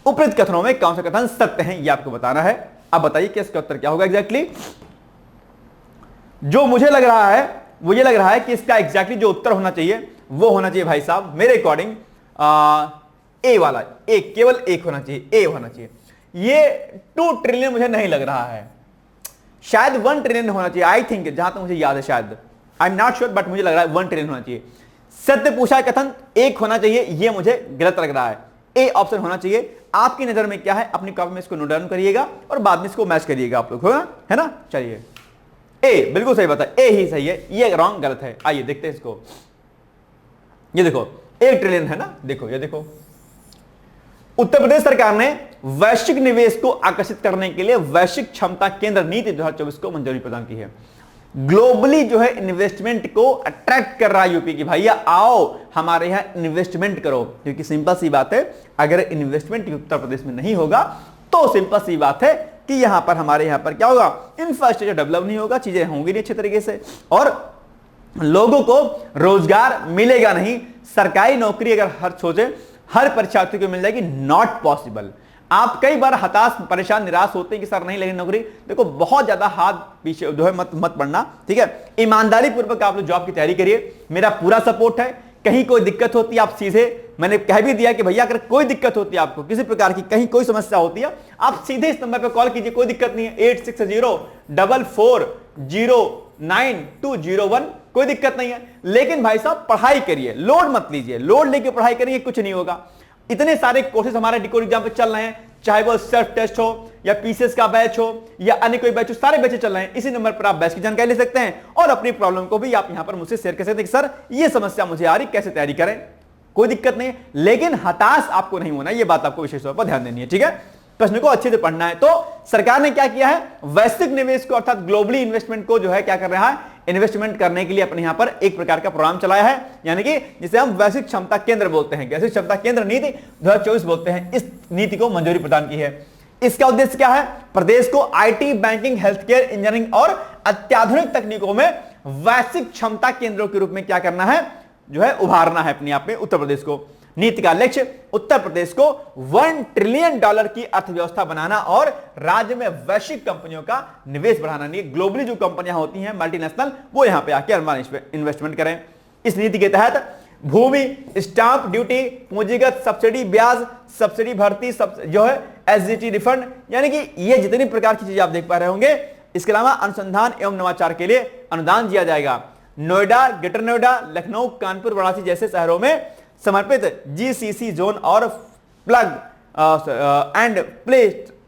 उपरोक्त कथनों में कौन से कथन सत्य हैं, यह आपको बताना है। अब बताइए कि इसका उत्तर क्या होगा एग्जैक्टली। जो मुझे लग रहा है वो ये लग रहा है कि इसका एग्जैक्टली जो उत्तर होना चाहिए वो होना चाहिए भाई साहब मेरे अकॉर्डिंग ए वाला, एक, केवल एक होना चाहिए, ए होना चाहिए। ये 2 ट्रिलियन मुझे नहीं लग रहा है, शायद 1 ट्रिलियन होना चाहिए, आई थिंक, जहां तक मुझे याद है, शायद, I am not sure, but मुझे लग रहा है 1 ट्रिलियन होना चाहिए। सत्य पूछा कथन 1 होना चाहिए, ये मुझे गलत लग रहा है, ए ऑप्शन होना चाहिए। आपकी नजर में क्या है, अपनी कॉपी में इसको नोट डाउन करिएगा और बाद में इसको मैच करिएगा आप लोग, है ना। चलिए, ए बिल्कुल सही बात है, ए ही सही है, ये रॉन्ग गलत है। आइए देखते हैं इसको। ये देखो 1 ट्रिलियन है ना, देखो ये देखो। उत्तर प्रदेश सरकार ने वैश्विक निवेश को आकर्षित करने के लिए वैश्विक क्षमता केंद्र नीति 2024 को मंजूरी प्रदान की है। ग्लोबली जो है इन्वेस्टमेंट को अट्रैक्ट कर रहा है यूपी की, भैया आओ हमारे यहां इन्वेस्टमेंट करो, क्योंकि सिंपल सी बात है, अगर इन्वेस्टमेंट उत्तर प्रदेश में नहीं होगा तो सिंपल सी बात है कि यहां पर हमारे यहां पर क्या होगा, इंफ्रास्ट्रक्चर डेवलप नहीं होगा, चीजें होंगी नहीं अच्छे तरीके से, और लोगों को रोजगार मिलेगा नहीं। सरकारी नौकरी अगर हर सोचे हर परीक्षार्थी को मिल जाएगी, नॉट पॉसिबल। आप कई बार हताश, परेशान, निराश होते हैं कि सर नहीं लगी नौकरी, देखो बहुत ज्यादा हाथ पीछे जो है मत पड़ना, ठीक है। ईमानदारी पूर्वक आप लोग जॉब की तैयारी करिए, मेरा पूरा सपोर्ट है। कहीं कोई दिक्कत होती है आप सीधे, मैंने कह भी दिया कि भैया अगर कोई दिक्कत होती है आपको किसी प्रकार की, कहीं कोई समस्या होती है, आप सीधे इस नंबर पर कॉल कीजिए, कोई दिक्कत नहीं है। 860444092201, कोई दिक्कत नहीं है। लेकिन भाई साहब पढ़ाई करिए, लोड मत लीजिए, लोड लेके पढ़ाई करिए, कुछ नहीं होगा। इतने सारे कोर्सेज हमारे डिकोड एग्जाम पे चल रहे हैं, चाहे वो सेल्फ टेस्ट हो या पीसीएस का बैच हो या अन्य कोई बैच हो, सारे बैच चल रहे हैं। इसी नंबर पर आप बैच की जानकारी ले सकते हैं और अपनी प्रॉब्लम को भी आप यहां पर मुझसे शेयर कर सकते हैं कि सर ये समस्या मुझे आ रही, कैसे तैयारी करें, कोई दिक्कत नहीं। लेकिन हताश आपको नहीं होना, यह बात आपको विशेष तौर पर ध्यान देनी है, ठीक है। प्रश्न को अच्छे से पढ़ना है। तो सरकार ने क्या किया है, वैश्विक निवेश को अर्थात ग्लोबली इन्वेस्टमेंट को जो है क्या कर रहा है, इन्वेस्टमेंट करने के लिए अपने यहां पर एक प्रकार का प्रोग्राम चलाया है, यानी कि जिसे हम वैश्विक क्षमता केंद्र बोलते हैं, वैश्विक क्षमता केंद्र नीति 2024 बोलते हैं। इस नीति को मंजूरी प्रदान की है। इसका उद्देश्य क्या है? प्रदेश को IT, banking, health care, engineering और अत्याधुनिक तकनीकों में वैश्विक क्षमता केंद्रों के रूप में क्या करना है, जो है उभारना है अपने आप में उत्तर प्रदेश को। नीति का लक्ष्य उत्तर प्रदेश को $1 ट्रिलियन की अर्थव्यवस्था बनाना और राज्य में वैश्विक कंपनियों का निवेश बढ़ाना। नहीं, ग्लोबली जो कंपनियां होती हैं मल्टीनेशनल, वो यहां पे आके इन्वेस्टमेंट करें। इस नीति के तहत भूमि, स्टाम्प ड्यूटी, पूंजीगत सब्सिडी, ब्याज सब्सिडी, भर्ती जो है एसजीटी रिफंड, यानी कि ये जितनी प्रकार की चीजें आप देख पा रहे होंगे। इसके अलावा अनुसंधान एवं नवाचार के लिए अनुदान दिया जाएगा। नोएडा, ग्रेटर नोएडा, लखनऊ, कानपुर, वाराणसी जैसे शहरों में समर्पित जीसीसी जोन और प्लग एंड प्ले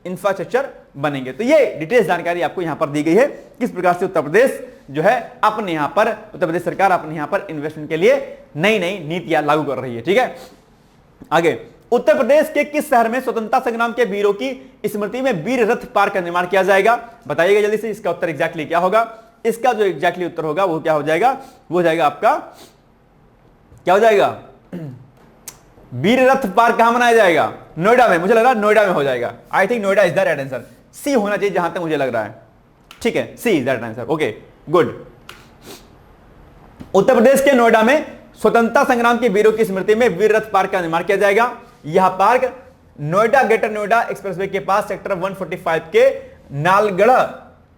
इंफ्रास्ट्रक्चर बनेंगे। तो ये डिटेल्स जानकारी आपको यहां पर दी गई है, किस प्रकार से उत्तर प्रदेश जो है अपने यहां पर, उत्तर प्रदेश सरकार अपने यहां पर इन्वेस्टमेंट के लिए नई नई नीतियां लागू कर रही है। ठीक है, आगे, उत्तर प्रदेश के किस शहर में स्वतंत्रता संग्राम के वीरों की स्मृति में वीर रथ पार्क का निर्माण किया जाएगा? बताइएगा जल्दी से, इसका उत्तर एग्जैक्टली क्या होगा? इसका जो एग्जैक्टली उत्तर होगा वो क्या हो जाएगा? वो हो जाएगा आपका, क्या हो जाएगा? वीर रथ पार्क कहां बनाया जाएगा? नोएडा में। मुझे लग रहा है नोएडा में हो जाएगा। I think Noida is the right answer. C होना चाहिए जहां तक मुझे लग रहा है। ठीक है, C is the right answer. Okay, good. Uttar Pradesh के नोएडा में स्वतंत्रता संग्राम के वीरों की स्मृति में वीर रथ पार्क का निर्माण किया जाएगा। यह park Noida greater Noida expressway के पास सेक्टर 145 के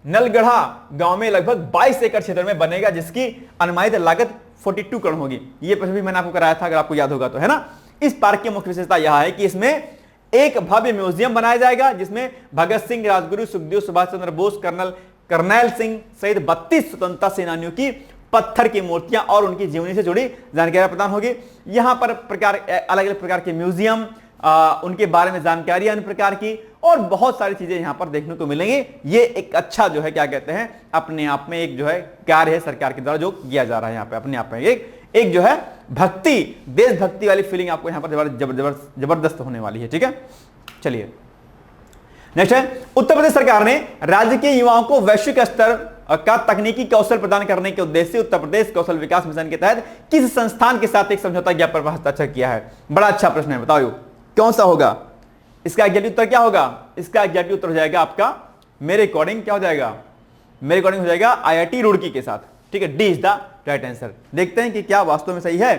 नलगढ़ा गांव में लगभग 22 एकड़ क्षेत्र में बनेगा, जिसकी अनुमानित लागत 42 करोड़ होगी। ये प्रश्न भी मैंने आपको कराया था, अगर आपको याद होगा तो, है ना। इस पार्क की मुख्य विशेषता यह है कि इसमें एक भव्य म्यूजियम बनाया जाएगा, जिसमें भगत सिंह, राजगुरु, सुखदेव, सुभाष चंद्र बोस, कर्नल सिंह सहित 32 स्वतंत्रता सेनानियों की पत्थर की मूर्तियां और उनकी जीवनी से जुड़ी जानकारी प्रदान होगी। यहां पर अलग अलग प्रकार के म्यूजियम, उनके बारे में जानकारी अन्य प्रकार की और बहुत सारी चीजें यहां पर देखने को मिलेंगी। ये एक अच्छा जो है क्या कहते हैं, अपने आप में एक जो है कार्य है सरकार के द्वारा जो किया जा रहा है यहां पे, अपने आप में एक जो है भक्ति, देशभक्ति वाली फीलिंग आपको यहां पर जबरदस्त होने वाली है। ठीक है, चलिए नेक्स्ट है, उत्तर प्रदेश सरकार ने राज्य के युवाओं को वैश्विक स्तर का तकनीकी कौशल प्रदान करने के उद्देश्य से उत्तर प्रदेश कौशल विकास मिशन के तहत किस संस्थान के साथ एक समझौता ज्ञापन पर हस्ताक्षर किया है? बड़ा अच्छा प्रश्न है, बताओ कौन सा होगा? इसका एग्जैक्ट उत्तर क्या होगा? इसका एग्जैक्ट उत्तर हो जाएगा आपका, मेरे अकॉर्डिंग क्या हो जाएगा? मेरे अकॉर्डिंग हो जाएगा आईआईटी रुड़की के साथ। ठीक है, D is the right answer. देखते हैं कि क्या वास्तव में सही है।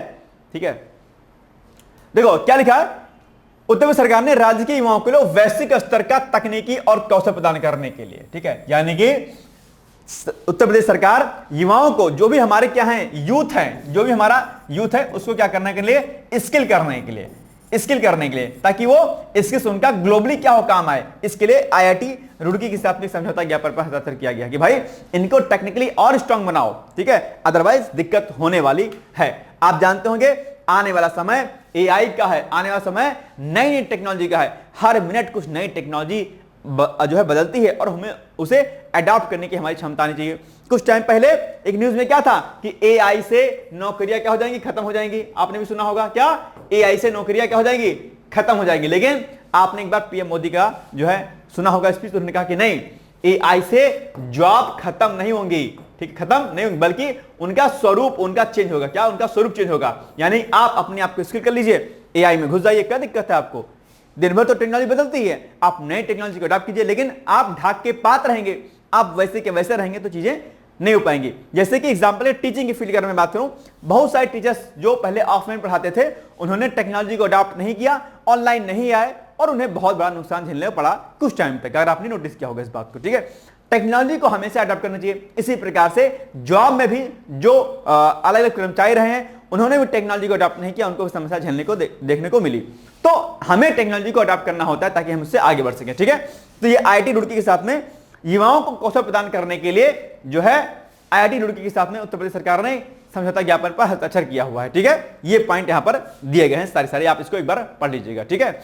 ठीक है, देखो क्या लिखा है, उत्तर प्रदेश सरकार ने राज्य के युवाओं के लिए वैश्विक स्तर का तकनीकी और कौशल प्रदान करने के लिए, ठीक है, यानी कि उत्तर प्रदेश सरकार युवाओं को, जो भी हमारे क्या है यूथ है, जो भी हमारा यूथ है उसको क्या करने के लिए, स्किल करने के लिए, ताकि वो स्किल्स उनका ग्लोबली क्या हो काम आए, इसके लिए आईआईटी रुड़की के साथ में समझौता ज्ञापन पर हस्ताक्षर किया गया कि भाई इनको टेक्निकली और स्ट्रांग बनाओ। ठीक है, अदरवाइज दिक्कत होने वाली है। आप जानते होंगे आने वाला समय एआई का है, आने वाला समय नई नई टेक्नोलॉजी का है। हर मिनट कुछ नई टेक्नोलॉजी जो है बदलती है और हमें उसे अडॉप्ट करने की हमारी क्षमता आनी चाहिए। कुछ टाइम पहले एक न्यूज में क्या था कि एआई से नौकरियां क्या हो जाएंगी, खत्म हो जाएंगी। आपने भी सुना होगा, क्या एआई से नौकरियां क्या हो जाएंगी, खत्म हो जाएंगी। लेकिन आपने एक बार पीएम मोदी का जो है सुना होगा स्पीच, उन्होंने कहा कि नहीं, एआई से जॉब खत्म नहीं होंगी। ठीक, खत्म नहीं होंगी, बल्कि उनका स्वरूप उनका चेंज होगा। क्या, उनका स्वरूप चेंज होगा। यानी आप अपने आप को स्किल कर लीजिए, एआई में घुस जाइए, क्या दिक्कत है आपको? दिन भर तो टेक्नोलॉजी बदलती है, आप नई टेक्नोलॉजी को अडॉप्ट कीजिए, लेकिन आप ढाक के पात्र रहेंगे। आप वैसे के वैसे रहेंगे तो चीजें नहीं हो पाएंगी। जैसे कि एग्जांपल है टीचिंग की फील्ड की अगर मैं बात करूं, बहुत सारे टीचर्स जो पहले ऑफलाइन पढ़ाते थे, उन्होंने टेक्नोलॉजी को अडॉप्ट नहीं किया, ऑनलाइन नहीं आए और उन्हें बहुत बड़ा नुकसान झेलने पड़ा कुछ टाइम तक, अगर आपने नोटिस किया होगा इस बात को। ठीक है, टेक्नोलॉजी को हमेशा अडॉप्ट करना चाहिए। इसी प्रकार से जॉब में भी जो अलग अलग कर्मचारी रहे हैं, उन्होंने भी टेक्नोलॉजी को अडॉप्ट नहीं किया, उनको भी समस्या झेलने को देखने को मिली। तो हमें टेक्नोलॉजी को अडॉप्ट करना होता है ताकि हम उससे आगे बढ़ सकें। ठीक है, तो ये आईआईटी रुड़की के साथ में युवाओं को कौशल प्रदान करने के लिए जो है आईआईटी रुड़की के साथ में उत्तर प्रदेश सरकार ने समझौता ज्ञापन पर हस्ताक्षर किया हुआ है। ठीक है, ये पॉइंट यहां पर दिए गए हैं सारे, आप इसको एक बार पढ़ लीजिएगा। ठीक है,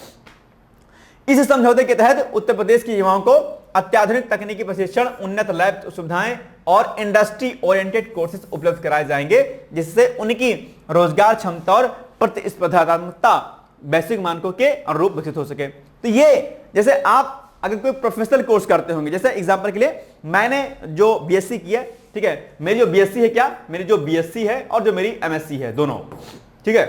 इस समझौते के तहत उत्तर प्रदेश के युवाओं को अत्याधुनिक तकनीकी प्रशिक्षण, उन्नत लैब सुविधाएं और इंडस्ट्री ओरिएंटेड कोर्सेज उपलब्ध कराए जाएंगे, जिससे उनकी रोजगार क्षमता और प्रतिस्पर्धात्मकता वैश्विक मानकों के अनुरूप विकसित हो सके। तो ये जैसे आप अगर कोई प्रोफेशनल कोर्स करते होंगे, जैसे एग्जांपल के लिए मैंने जो बीएससी किया ठीक है, मेरी जो बीएससी है, क्या मेरी जो बीएससी है और जो मेरी एमएससी है दोनों, ठीक है।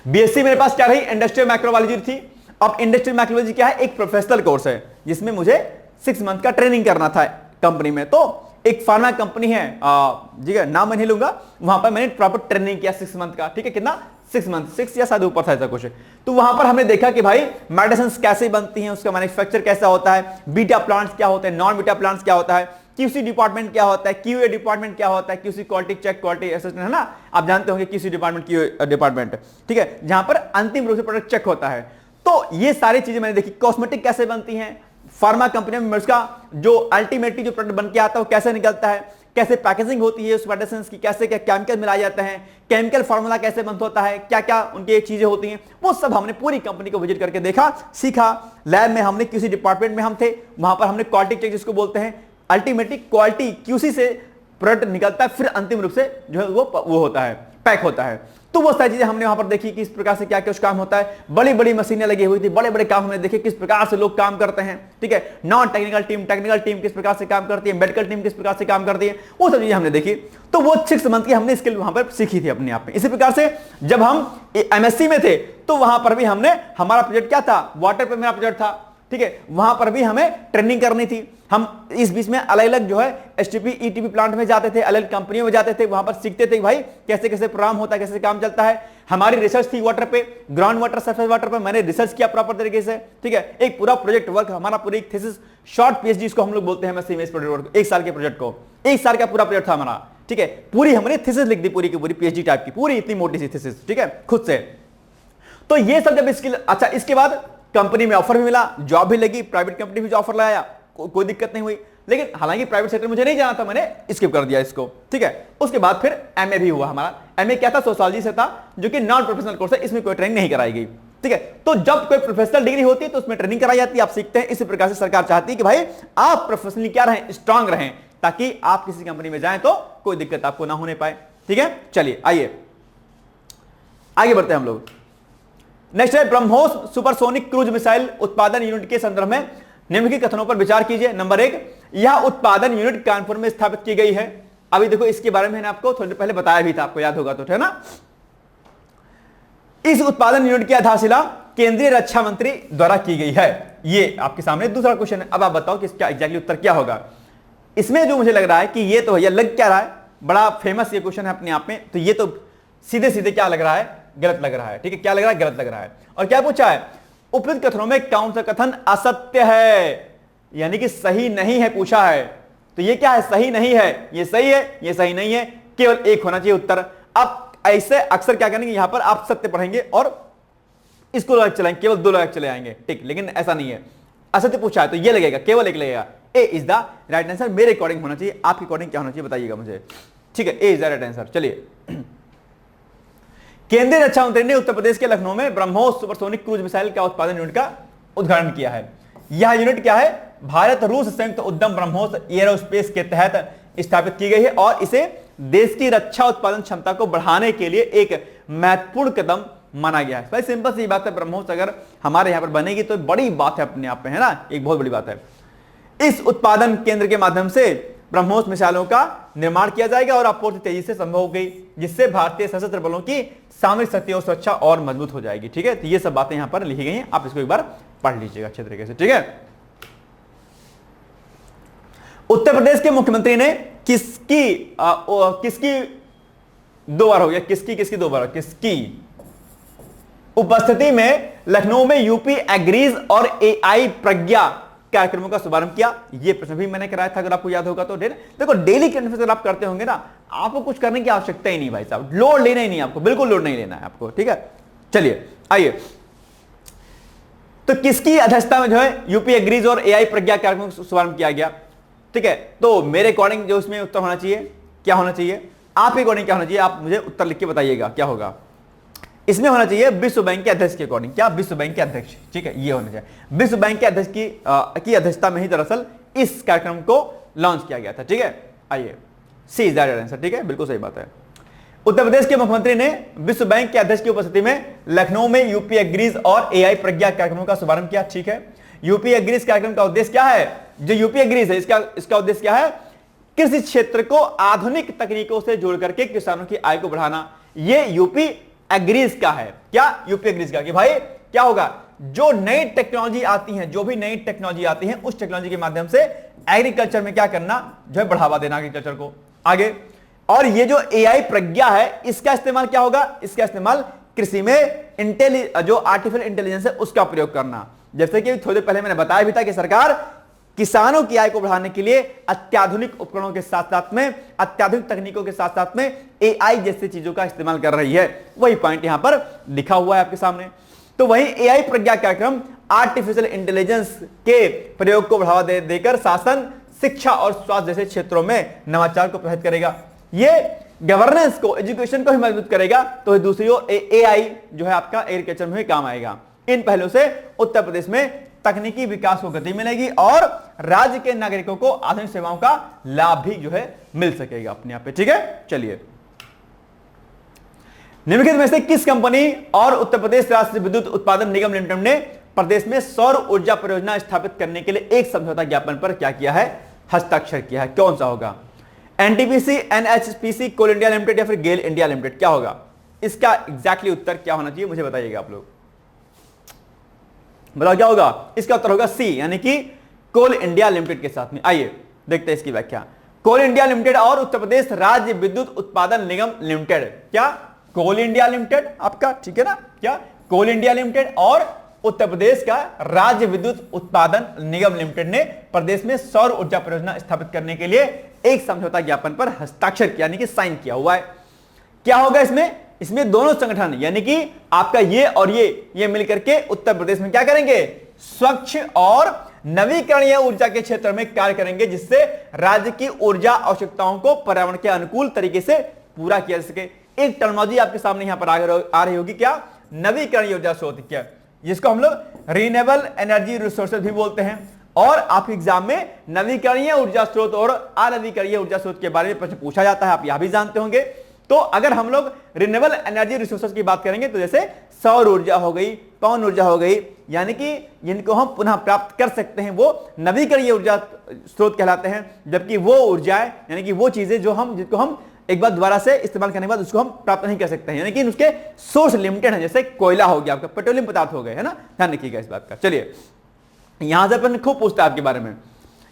बीएससी मेरे पास क्या रही, इंडस्ट्रियल माइक्रोबायोलॉजी थी। अब इंडस्ट्रियल माइक्रोबायोलॉजी क्या है, एक प्रोफेशनल कोर्स है जिसमें मुझे 6 मंथ का ट्रेनिंग करना था कंपनी में। तो एक फार्मा कंपनी है, ठीक है, नाम मैं नहीं लूंगा, वहां पर मैंने प्रॉपर ट्रेनिंग किया 6 मंथ का, ठीक है, कितना 6 मंथ, 6 या शायद ऊपर था ऐसा कुछ। तो वहां पर हमने देखा कि भाई मेडिसिन कैसे बनती हैं, उसका मैन्युफैक्चर कैसा होता है, बीटा प्लांट्स क्या होते हैं, नॉन बीटा प्लांट्स क्या होता है, क्यूसी डिपार्टमेंट क्या होता है, क्यूए डिपार्टमेंट क्या होता है, QC quality check quality assistant, है ना, आप जानते होंगे क्यूसी डिपार्टमेंट, क्यूए डिपार्टमेंट, ठीक है, जहां पर अंतिम रूप से प्रोडक्ट चेक होता है। तो ये सारी चीजें मैंने देखी, कॉस्मेटिक कैसे बनती हैं फार्मा कंपनी में, उसका जो अल्टीमेटली जो प्रोडक्ट बन के आता है वो कैसे निकलता है, कैसे पैकेजिंग होती है उस मेडिसिन की, कैसे क्या केमिकल मिलाए जाते हैं, केमिकल फार्मूला कैसे बंद होता है, क्या क्या उनकी चीजें होती हैं, वो सब हमने पूरी कंपनी को विजिट करके देखा, सीखा। लैब में हमने किसी डिपार्टमेंट में हम थे, वहां पर हमने क्वालिटी चेक जिसको बोलते हैं, अल्टीमेटली क्वालिटी क्यूसी से प्रोडक्ट निकलता है, फिर अंतिम रूप से जो है वो होता है, पैक होता है। तो वो सारी चीजें हमने वहां पर देखी कि इस प्रकार से क्या कुछ काम होता है, बड़ी बड़ी मशीनें लगी हुई थी, बड़े बड़े काम हमने देखे किस प्रकार से लोग काम करते हैं, ठीक है, non technical team, technical team किस प्रकार से काम करती है, मेडिकल टीम किस प्रकार से काम करती है, वो सब चीजें हमने देखी। तो वो 6 मंथ की हमने स्किल वहां पर सीखी थी अपने आप में। इसी प्रकार से जब हम एमएससी में थे तो वहां पर भी हमने, हमारा प्रोजेक्ट क्या था, वाटर पे मेरा प्रोजेक्ट था, ठीक है, वहां पर भी हमें ट्रेनिंग करनी थी। हम इस बीच में अलग अलग जो है एसटीपी ईटीपी प्लांट में जाते थे, अलग कंपनियों में जाते थे, वहां पर सीखते थे भाई कैसे कैसे प्रोग्राम होता है, कैसे काम चलता है। हमारी रिसर्च थी वाटर पे, ग्राउंड वाटर, सरफेस वाटर पे, मैंने रिसर्च किया प्रॉपर तरीके से, ठीक है, एक पूरा प्रोजेक्ट वर्क हमारा, पूरी एक थीसिस, शॉर्ट पीएचडी इसको हम लोग बोलते हैं एमएससी में, इस प्रोजेक्ट वर्क 1 साल के प्रोजेक्ट को, 1 साल का पूरा प्रोजेक्ट था हमारा, ठीक है, पूरी हमने थीसिस लिख दी, पूरी की पूरी पीएचडी टाइप की, पूरी इतनी मोटी सी थीसिस, ठीक है, खुद से। तो ये सब जब स्किल, अच्छा इसके बाद कंपनी में ऑफर भी मिला, जॉब भी लगी, प्राइवेट कंपनी भी ऑफर लाया, कोई दिक्कत नहीं हुई। लेकिन हालांकि प्राइवेट सेक्टर मुझे नहीं जाना था, मैंने स्किप कर दिया इसको, ठीक है। उसके बाद फिर एमए भी हुआ हमारा। एमए क्या था, सोशियोलॉजी से था, जो कि नॉन प्रोफेशनल कोर्स है, इसमें कोई ट्रेनिंग नहीं कराई गई, ठीक है। तो जब कोई प्रोफेशनल डिग्री होती है तो उसमें ट्रेनिंग कराई जाती है, आप सीखते हैं। इसी प्रकार से सरकार चाहती है कि भाई आप प्रोफेशनली क्या रहें, स्ट्रांग रहें, ताकि आप किसी कंपनी में जाएं तो कोई दिक्कत आपको ना होने पाए, ठीक है। चलिए आइए आगे बढ़ते हैं हम लोग। नेक्स्ट है ब्रह्मोस सुपरसोनिक क्रूज मिसाइल उत्पादन यूनिट के संदर्भ में निम्नलिखित कथनों पर विचार कीजिए। नंबर 1, यह उत्पादन यूनिट कानपुर में स्थापित की गई है। अभी देखो इसके बारे में मैंने आपको थोड़ी देर पहले बताया भी था, आपको याद होगा तो, है ना। इस उत्पादन यूनिट की आधारशिला केंद्रीय रक्षा मंत्री द्वारा की गई है। ये आपके सामने दूसरा क्वेश्चन है। अब आप बताओ कि इसका एग्जैक्टली उत्तर क्या होगा। इसमें जो मुझे लग रहा है कि ये तो भैया लग क्या रहा है, बड़ा फेमस ये क्वेश्चन है अपने आप में, तो ये तो सीधे सीधे क्या लग रहा है, गलत लग रहा है, ठीक है। क्या लग रहा है, गलत लग रहा है। और क्या पूछा है, उपयुक्त कथनों में कौन सा कथन असत्य है, यानी कि सही नहीं है पूछा है। तो ये क्या है, सही नहीं है, ये सही है, ये सही नहीं है, केवल एक होना चाहिए उत्तर। अब ऐसे अक्सर क्या करेंगे, यहां पर आप सत्य पढ़ेंगे और इसको लग चलाएंगे, केवल 2 लग चले आएंगे, ठीक। लेकिन ऐसा नहीं है, असत्य पूछा है तो ये लगेगा, केवल एक लगेगा। ए इज द राइट आंसर। मेरे अकॉर्डिंग होना चाहिए, आपके अकॉर्डिंग क्या होना चाहिए बताइएगा मुझे, ठीक है। ए इज द राइट आंसर। चलिए, केंद्रीय रक्षा मंत्री ने उत्तर प्रदेश के लखनऊ में ब्रह्मोस सुपरसोनिक क्रूज मिसाइल का उत्पादन यूनिट का उद्घाटन किया है। यह यूनिट क्या है, भारत रूस संयुक्त उद्यम ब्रह्मोस एरोस्पेस के तहत स्थापित की गई है और इसे देश की रक्षा उत्पादन क्षमता को बढ़ाने के लिए एक महत्वपूर्ण कदम माना गया है। भाई सिंपल सी बात है, ब्रह्मोस अगर हमारे यहां पर बनेगी तो बड़ी बात है अपने आप में, है ना, एक बहुत बड़ी बात है। इस उत्पादन केंद्र के माध्यम से ब्रह्मोस मिसाइलों का निर्माण किया जाएगा और आपूर्ति तेजी से संभव हो गई, जिससे भारतीय सशस्त्र बलों की सामरिक शक्ति और सुरक्षा और मजबूत हो जाएगी, ठीक है। तो ये सब बातें यहां पर लिखी गई हैं, आप इसको एक बार पढ़ लीजिएगा अच्छे तरीके से, ठीक है। उत्तर प्रदेश के मुख्यमंत्री ने किसकी 2 बार हो गया, किसकी 2 बार, किसकी उपस्थिति में लखनऊ में यूपी एग्रीज और एआई प्रज्ञा कार्यक्रमों का शुभारंभ किया। यह प्रश्न भी मैंने कराया था, अगर आपको याद होगा तो। देखो डेली करंट अफेयर आप करते होंगे ना, आपको कुछ करने की आवश्यकता ही नहीं भाई साहब, लोड लेना ही नहीं आपको, बिल्कुल लोड नहीं लेना है आपको, ठीक है। चलिए आइए, तो किसकी अध्यक्षता में जो है यूपी एग्रीज और एआई प्रज्ञा कार्यक्रम का शुभारंभ किया गया, ठीक है। तो मेरे अकॉर्डिंग जो इसमें उत्तर होना चाहिए, क्या होना चाहिए, आपके अकॉर्डिंग क्या होना चाहिए, आप मुझे उत्तर लिख के बताइएगा क्या होगा। इसमें होना चाहिए विश्व बैंक के अध्यक्ष के अकॉर्डिंग, क्या, विश्व बैंक के अध्यक्ष, ठीक है, ये होना चाहिए। विश्व बैंक के अध्यक्ष की अध्यक्षता में ही दरअसल इस कार्यक्रम को लॉन्च किया गया था, ठीक है। आइए, सी इज द राइट आंसर, ठीक है, बिल्कुल सही बात है। उत्तर प्रदेश के मुख्यमंत्री ने विश्व बैंक के अध्यक्ष की उपस्थिति में लखनऊ में यूपी एग्रीज और एआई प्रज्ञा कार्यक्रमों का शुभारंभ किया, ठीक है। यूपी एग्रीज कार्यक्रम का उद्देश्य क्या है, जो यूपी एग्रीज है इसका उद्देश्य क्या है, कृषि क्षेत्र को आधुनिक तकनीकों से जोड़ करके किसानों की आय को बढ़ाना। ये यूपी एग्रीज का है। क्या? यूपी एग्रीज का कि भाई क्या होगा, जो नई टेक्नोलॉजी आती है, जो भी नई टेक्नोलॉजी आती है, उस टेक्नोलॉजी के माध्यम से एग्रीकल्चर में क्या करना, जो है बढ़ावा देना एग्रीकल्चर को आगे। और ये जो एआई प्रज्ञा है, इसका इस्तेमाल क्या होगा, इसका इस्तेमाल कृषि में जो आर्टिफिशियल इंटेलिजेंस है उसका प्रयोग करना। जैसे कि थोड़ी देर पहले मैंने बताया भी था कि सरकार किसानों की आय को बढ़ाने के लिए अत्याधुनिक उपकरणों के साथ साथ में, अत्याधुनिक तकनीकों के साथ साथ में एआई जैसी चीजों का इस्तेमाल कर रही है। वही पॉइंट यहां पर लिखा हुआ है आपके सामने। तो वही एआई प्रज्ञा कार्यक्रम आर्टिफिशियल इंटेलिजेंस के प्रयोग को बढ़ावा देकर शासन, शिक्षा और स्वास्थ्य जैसे क्षेत्रों में नवाचार को प्रोत्साहित करेगा। ये गवर्नेंस को, एजुकेशन को भी मजबूत करेगा। तो दूसरी ओर एआई जो है आपका एग्रीकल्चर में काम आएगा। इन पहलुओं से उत्तर प्रदेश में तकनीकी विकास को गति मिलेगी और राज्य के नागरिकों को आधुनिक सेवाओं का लाभ भी जो है मिल सकेगा अपने आप पे। ठीक है, चलिए निम्नलिखित में से किस कंपनी और उत्तर प्रदेश राज्य विद्युत उत्पादन निगम लिमिटेड ने प्रदेश में सौर ऊर्जा परियोजना स्थापित करने के लिए एक समझौता ज्ञापन पर क्या किया है, हस्ताक्षर किया है? कौन सा होगा? एनटीपीसी, एनएचपीसी, कोल इंडिया लिमिटेड या फिर गेल इंडिया लिमिटेड? क्या होगा इसका एग्जैक्टली उत्तर क्या होना चाहिए, मुझे बताइएगा आप लोग। बताओ क्या होगा इसका उत्तर? होगा सी, यानी कि कोल इंडिया लिमिटेड के साथ में। आइए देखते हैं इसकी व्याख्या। कोल इंडिया लिमिटेड और उत्तर प्रदेश राज्य विद्युत उत्पादन निगम लिमिटेड। क्या? कोल इंडिया लिमिटेड आपका, ठीक है ना? क्या? कोल इंडिया लिमिटेड और उत्तर प्रदेश का राज्य विद्युत उत्पादन निगम लिमिटेड ने प्रदेश में सौर ऊर्जा परियोजना स्थापित करने के लिए एक समझौता ज्ञापन पर हस्ताक्षर किया, यानी कि साइन किया हुआ है। क्या होगा इसमें? इसमें दोनों संगठन यानी कि आपका ये और ये मिलकर के उत्तर प्रदेश में क्या करेंगे, स्वच्छ और नवीकरणीय ऊर्जा के क्षेत्र में कार्य करेंगे, जिससे राज्य की ऊर्जा आवश्यकताओं को पर्यावरण के अनुकूल तरीके से पूरा किया जा सके। एक टर्मिनोलॉजी आपके सामने यहां पर आ रही होगी, क्या? नवीकरणीय ऊर्जा स्रोत, क्या जिसको हम लोग रिन्यूएबल एनर्जी रिसोर्सेज भी बोलते हैं। और आप एग्जाम में नवीकरणीय ऊर्जा स्रोत और अनवीकरणीय ऊर्जा स्रोत के बारे में प्रश्न पूछा जाता है, आप यह भी जानते होंगे। तो अगर हम लोग रिन्यूएबल एनर्जी रिसोर्सेज की बात करेंगे तो जैसे सौर ऊर्जा हो गई, पवन ऊर्जा हो गई, यानी कि जिनको हम पुनः प्राप्त कर सकते हैं, वो नवीकरणीय ऊर्जा स्रोत कहलाते हैं। जबकि वो ऊर्जाएं यानी कि वो चीजें जिनको हम एक बार दोबारा से इस्तेमाल करने के बाद उसको हम प्राप्त नहीं कर सकते हैं, यानी कि उसके सोर्स लिमिटेड है। जैसे कोयला हो गया, आपका पेट्रोलियम पदार्थ हो गए, है ना? ध्यान रखिएगा इस बात का। चलिए यहां से अपन खूब पूछता है आपके बारे में।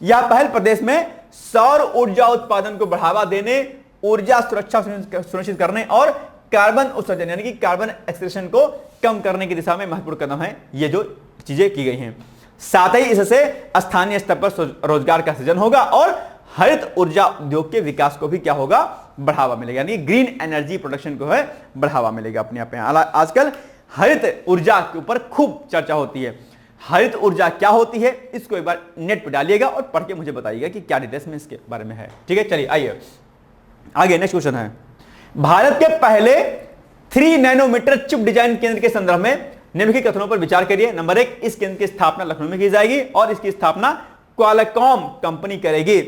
यह पहल प्रदेश में सौर ऊर्जा उत्पादन को बढ़ावा देने, ऊर्जा सुरक्षा सुनिश्चित करने और कार्बन उत्सर्जन यानी कि कार्बन एक्सक्रीशन को कम करने की दिशा में महत्वपूर्ण कदम है। ये जो चीजें की गई हैं, साथ ही इससे स्थानीय स्तर पर रोजगार का सृजन होगा और हरित ऊर्जा उद्योग के विकास को भी क्या होगा, बढ़ावा मिलेगा, यानी ग्रीन एनर्जी प्रोडक्शन को है बढ़ावा मिलेगा अपने आप में। आजकल हरित ऊर्जा के ऊपर खूब चर्चा होती है। हरित ऊर्जा क्या होती है, इसको एक बार नेट पर डालिएगा और पढ़ के मुझे बताइएगा कि क्या डिटेल्स में इसके बारे में है। ठीक है, चलिए आइए आगे। नेक्स्ट क्वेश्चन है, भारत के पहले 3 नैनोमीटर चिप डिजाइन केंद्र के संदर्भ में निम्नलिखित कथनों पर विचार करिए। नंबर 1, इस केंद्र की स्थापना लखनऊ में की जाएगी और इसकी स्थापना क्वालकॉम कंपनी करेगी।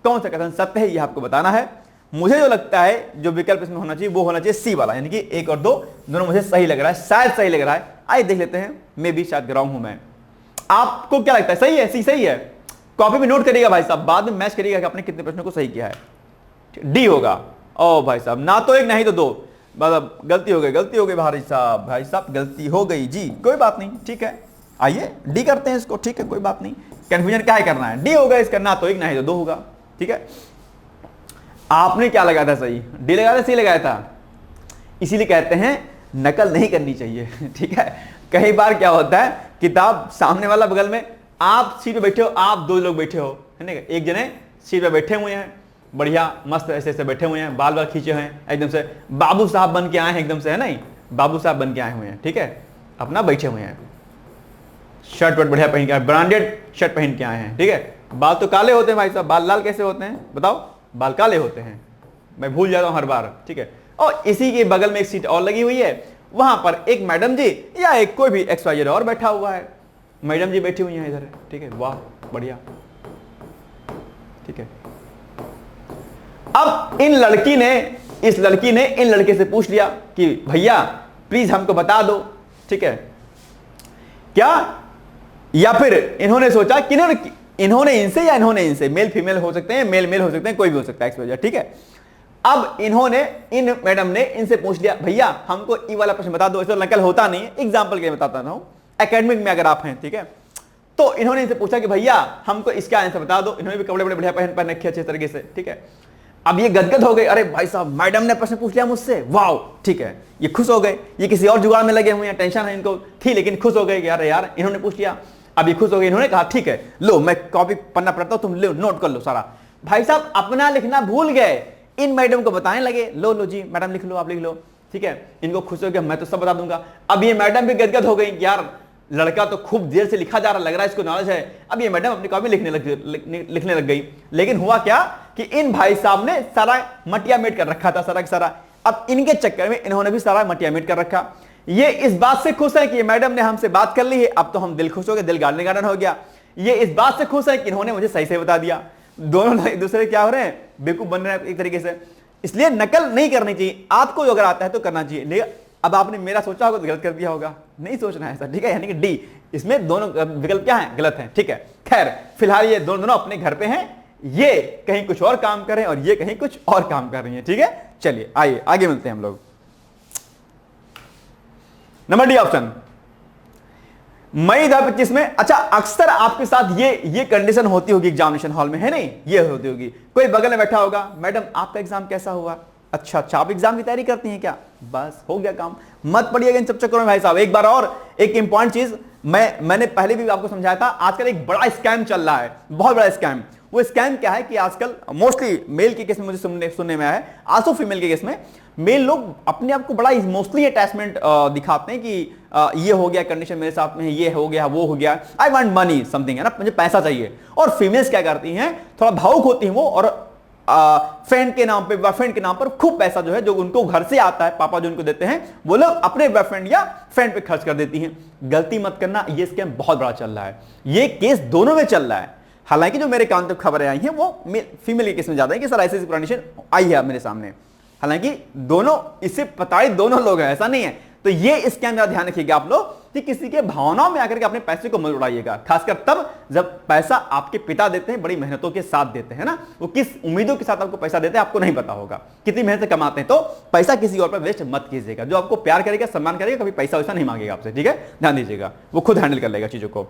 कौन सा कथन सत्य है, यह आपको बताना है। मुझे जो लगता है जो विकल्प इसमें होना चाहिए वो होना चाहिए सी वाला, यानी कि 1 और 2 दोनों मुझे सही लग रहा है, शायद सही लग रहा है। आइए देख लेते हैं, मैं भी शायद रॉन्ग हूं। मैं, आपको क्या लगता है, सही है? सी सही है। कॉपी में नोट करिएगा भाई साहब, बाद में मैच करिएगा कि आपने कितने प्रश्नों को सही किया है। डी होगा। ओ भाई साहब, ना तो 1 नहीं तो 2, मतलब गलती हो गई भाई साहब गलती हो गई जी, कोई बात नहीं, ठीक है। आइए डी करते हैं इसको, ठीक है, कोई बात नहीं, कंफ्यूजन क्या है करना है। डी होगा इसका, ना तो 1 नहीं तो 2 होगा, ठीक है। आपने क्या लगाया था, सही डी लगाया था, सी लगाया था। इसीलिए कहते हैं नकल नहीं करनी चाहिए, ठीक है। कई बार क्या होता है, किताब सामने वाला बगल में, आप सीट पे बैठे हो, आप 2 लोग बैठे हो, है ना, एक जने सीट पे बैठे हुए हैं, बढ़िया मस्त ऐसे बैठे हुए हैं, बाल खींचे हैं, एकदम से बाबू साहब बन के आए हैं, एकदम से, है नहीं, बाबू साहब बन के आए हुए हैं, ठीक है, अपना बैठे हुए हैं, शर्ट वर्ट बढ़िया पहन के, ब्रांडेड शर्ट पहन के आए हैं, ठीक है। बाल तो काले होते हैं भाई साहब, बाल लाल कैसे होते हैं बताओ, बाल काले होते हैं, मैं भूल जाता हूं हर बार, ठीक है। और इसी के बगल में एक सीट और लगी हुई है, वहां पर एक मैडम जी या एक कोई भी XYZ और बैठा हुआ है, मैडम जी बैठी हुई हैं इधर, ठीक है, वाह बढ़िया, ठीक है। अब इस लड़की ने इन लड़के से पूछ लिया कि भैया प्लीज हमको बता दो, ठीक है क्या, या फिर इन्होंने सोचा कि इन्होंने इनसे या इन्होंने इनसे, मेल फीमेल हो सकते हैं, मेल मेल हो सकते हैं, कोई भी हो सकता है एक्स, ठीक है। अब इन्होंने, इन मैडम ने इनसे पूछ लिया भैया हमको ई वाला प्रश्न बता दो, ऐसा नकल होता नहीं है, एग्जाम्पल के लिए बताता हूं, एकेडमिक में अगर आप हैं, ठीक है। तो इन्होंने इनसे पूछा कि भैया हमको इसका आंसर बता दो, इन्होंने भी कपड़े बड़े बढ़िया पहन रखे अच्छे तरीके से, ठीक है। अब ये गदगद हो गए, अरे भाई साहब मैडम ने प्रश्न पूछ लिया मुझसे, वाओ, ठीक है। ये खुश हो गए, ये किसी और जुगाड़ में लगे हुए हैं, टेंशन है इनको थी, लेकिन खुश हो गए यार, यार इन्होंने पूछ लिया। अब ये खुश हो गए, इन्होंने कहा ठीक है लो मैं कॉपी पन्ना पढ़ता हूं, तुम लो नोट कर लो सारा। भाई साहब अपना लिखना भूल गए, इन मैडम को बताने लगे, लो लो जी मैडम लिख लो, आप लिख लो, ठीक है। इनको खुश हो गया, मैं तो सब बता दूंगा। अब ये मैडम भी गदगद हो गई, यार लड़का तो खूब देर से लिखा जा रहा, लग रहा है इसको नॉलेज है। अब ये मैडम अपनी कॉपी लिखने लग गई, लेकिन हुआ क्या कि इन भाई साहब ने सारा मटिया मेट कर रखा था, सारा सारा। अब इनके चक्कर में इन्होंने भी सारा मटिया मेट कर रखा। ये इस बात से खुश है कि मैडम ने हमसे बात कर ली है, अब तो हम दिल खुश हो गए, दिल गार्डन गार्डन हो गया। ये इस बात से खुश है कि इन्होंने मुझे सही से बता दिया। दोनों एक दूसरे क्या हो रहे हैं, बेवकूफ बन रहे हैं एक तरीके से। इसलिए नकल नहीं करनी चाहिए, आपको अगर आता है तो करना चाहिए। लेकिन अब आपने मेरा सोचा होगा तो गलत कर दिया होगा, नहीं सोचना है ऐसा, ठीक है। यानी कि डी, इसमें दोनों विकल्प क्या है, गलत है, ठीक है। खैर फिलहाल ये दोनों अपने घर पे हैं, ये कहीं कुछ और काम कर रहे हैं और ये कहीं कुछ और काम कर रही है, ठीक है। चलिए आइए आगे मिलते हैं हम लोग। नंबर डी ऑप्शन, मई 2025 में। अच्छा अक्सर आपके साथ ये कंडीशन होती होगी एग्जामिनेशन हॉल में, है नहीं, ये होती होगी। कोई बगल में बैठा होगा, मैडम आपका एग्जाम कैसा हुआ, अच्छा आप एग्जाम की तैयारी करती हैं क्या, बस हो गया काम। मत पढ़िएगा इन सब चक्करों में भाई साहब। एक बार और एक इंपॉर्टेंट चीज मैंने पहले भी आपको समझाया था, आजकल एक बड़ा स्कैम चल रहा है, बहुत बड़ा स्कैम। वो स्कैम क्या है कि आजकल मोस्टली मेल के केस में मुझे सुनने में आया है, आल्सो फीमेल के केस में, मेल लोग अपने आप को बड़ा इमोशनली अटैचमेंट दिखाते हैं कि ये हो गया कंडीशन मेरे साथ में, ये हो गया वो हो गया, आई वांट मनी समथिंग, है ना, मुझे पैसा चाहिए। और फीमेल्स क्या करती हैं, थोड़ा भावुक होती हैं वो, और फ्रेंड के नाम पे, बॉयफ्रेंड के नाम पर खूब पैसा जो है, जो उनको घर से आता है, पापा जो उनको देते हैं, वो लोग अपने बॉयफ्रेंड या फ्रेंड पे खर्च कर देती हैं। गलती मत करना, ये स्कैम बहुत बड़ा चल रहा है, ये केस दोनों में चल रहा है। हालांकि जो मेरे कान तक खबरें आई हैं वो फीमेल के केस में ज्यादा है कि सर ऐसी कंडीशन आई है मेरे सामने, हालांकि दोनों इससे प्रताड़ित दोनों लोग हैं, ऐसा नहीं है। तो ये स्कैम का ध्यान रखिएगा आप लोग कि किसी के भावनाओं में आकर के अपने पैसे को मत उड़ाइएगा, खासकर तब जब पैसा आपके पिता देते हैं, बड़ी मेहनतों के साथ देते हैं ना, वो किस उम्मीदों के साथ आपको पैसा देते हैं आपको नहीं पता होगा, कितनी मेहनत से कमाते हैं। तो पैसा किसी और पर वेस्ट मत कीजिएगा। जो आपको प्यार करेगा, सम्मान करेगा, कभी पैसा वैसा नहीं मांगेगा आपसे, ठीक है, ध्यान दीजिएगा, वो खुद हैंडल कर लेगा चीजों को,